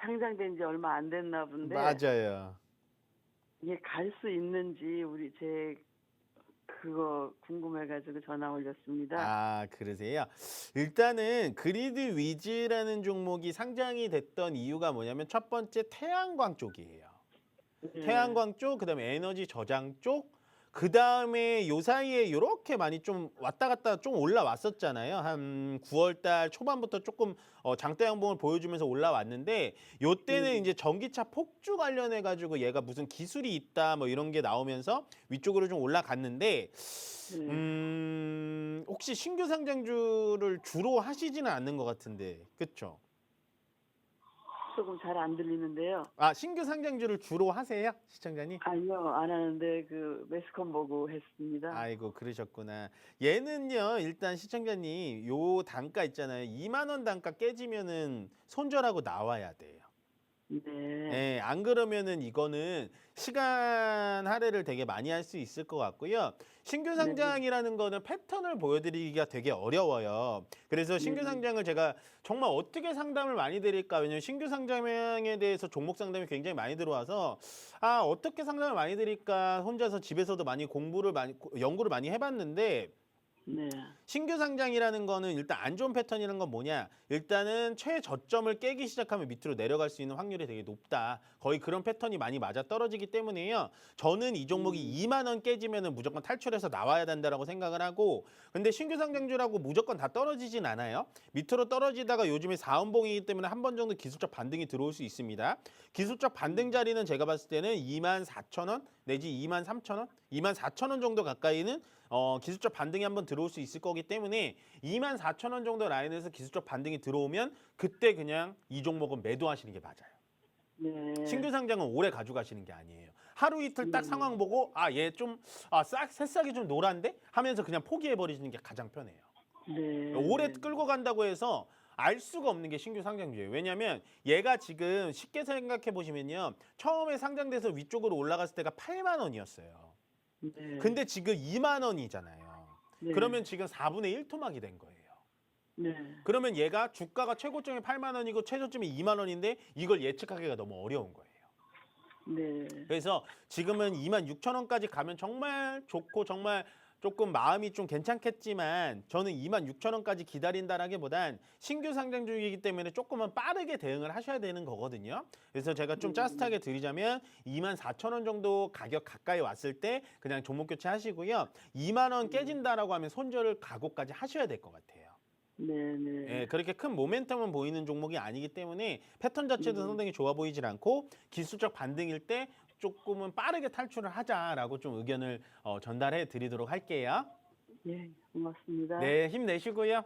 상장된 지 얼마 안 됐나 본데 맞아요. 이게 갈 수 있는지 우리 제 그거 궁금해가지고 전화 올렸습니다. 아, 그러세요? 일단은 그리드 위즈라는 종목이 상장이 됐던 이유가 뭐냐면 첫 번째 태양광 쪽이에요. 네. 태양광 쪽, 그다음에 에너지 저장 쪽, 그다음에 요 사이에 이렇게 많이 좀 왔다 갔다 좀 올라왔었잖아요. 한 9월 달 초반부터 조금 장대 양봉을 보여주면서 올라왔는데 요때는 이제 전기차 폭주 관련해 가지고 얘가 무슨 기술이 있다 뭐 이런 게 나오면서 위쪽으로 좀 올라갔는데 혹시 신규 상장주를 주로 하시지는 않는 것 같은데. 그렇죠? 조금 잘 안 들리는데요. 아, 신규 상장주를 주로 하세요? 시청자님? 아니요, 안 하는데 그 매스컴 보고 했습니다. 아이고, 그러셨구나. 얘는요, 일단 시청자님 요 단가 있잖아요. 2만 원 단가 깨지면은 손절하고 나와야 돼요. 네. 예, 안 그러면은 이거는 시간 할애를 되게 많이 할 수 있을 것 같고요. 신규 상장이라는 거는 패턴을 보여드리기가 되게 어려워요. 그래서 신규 상장을 제가 정말 어떻게 상담을 많이 드릴까? 왜냐면 신규 상장에 대해서 종목 상담이 굉장히 많이 들어와서 아, 어떻게 상담을 많이 드릴까? 혼자서 집에서도 많이 연구를 많이 해봤는데 네. 신규 상장이라는 거는 일단 안 좋은 패턴이라는 건 뭐냐? 일단은 최저점을 깨기 시작하면 밑으로 내려갈 수 있는 확률이 되게 높다. 거의 그런 패턴이 많이 맞아 떨어지기 때문에요. 저는 이 종목이 2만 원 깨지면은 무조건 탈출해서 나와야 된다라고 생각을 하고, 근데 신규 상장주라고 무조건 다 떨어지진 않아요. 밑으로 떨어지다가 요즘에 4원봉이기 때문에 한 번 정도 기술적 반등이 들어올 수 있습니다. 기술적 반등 자리는 제가 봤을 때는 24,000원 내지 23,000원, 24,000원 정도 가까이는 기술적 반등이 한번 들어올 수 있을 거기 때문에 24,000원 정도 라인에서 기술적 반등이 들어오면 그때 그냥 이 종목은 매도하시는 게 맞아요. 네. 신규 상장은 오래 가져가시는 게 아니에요. 하루 이틀 딱 상황 보고 얘 좀 새싹이 좀 노란데 하면서 그냥 포기해 버리시는 게 가장 편해요. 네. 오래 끌고 간다고 해서 알 수가 없는 게 신규 상장주예요. 왜냐하면 얘가 지금 쉽게 생각해 보시면요. 처음에 상장돼서 위쪽으로 올라갔을 때가 8만 원이었어요. 네. 근데 지금 2만 원이잖아요. 네. 그러면 지금 4분의 1 토막이 된 거예요. 네. 그러면 얘가 주가가 최고점이 8만 원이고 최저점이 2만 원인데 이걸 예측하기가 너무 어려운 거예요. 네. 그래서 지금은 26,000원까지 가면 정말 좋고 정말 조금 마음이 좀 괜찮겠지만 저는 26,000원까지 기다린다라기보단 신규 상장주이기 때문에 조금은 빠르게 대응을 하셔야 되는 거거든요. 그래서 제가 좀 짜릿하게 드리자면 24,000원 정도 가격 가까이 왔을 때 그냥 종목 교체 하시고요. 2만 원 깨진다라고 하면 손절 각오까지 하셔야 될 것 같아요. 네네. 예, 그렇게 큰 모멘텀은 보이는 종목이 아니기 때문에 패턴 자체도 음. 상당히 좋아 보이질 않고 기술적 반등일 때 조금은 빠르게 탈출을 하자라고 좀 의견을 전달해 드리도록 할게요. 예, 고맙습니다. 네, 힘내시고요.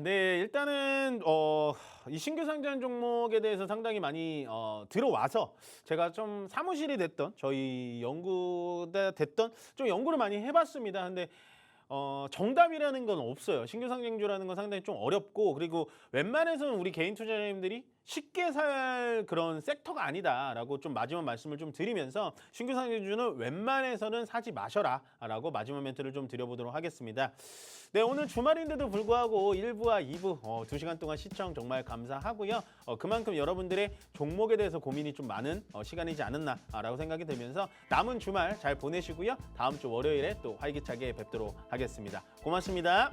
네, 일단은 이 신규 상장 종목에 대해서 상당히 많이 들어와서 제가 좀 사무실이 됐던 저희 연구가 됐던 좀 연구를 많이 해봤습니다. 근데 정답이라는 건 없어요. 신규 상장주라는 건 상당히 좀 어렵고 그리고 웬만해서는 우리 개인 투자자님들이 쉽게 살 그런 섹터가 아니다라고 좀 마지막 말씀을 좀 드리면서 신규 상장주는 웬만해서는 사지 마셔라라고 마지막 멘트를 좀 드려보도록 하겠습니다. 네, 오늘 주말인데도 불구하고 1부와 2부 2시간 동안 시청 정말 감사하고요. 그만큼 여러분들의 종목에 대해서 고민이 좀 많은 시간이지 않았나라고 생각이 들면서 남은 주말 잘 보내시고요. 다음 주 월요일에 또 활기차게 뵙도록 하겠습니다. 고맙습니다.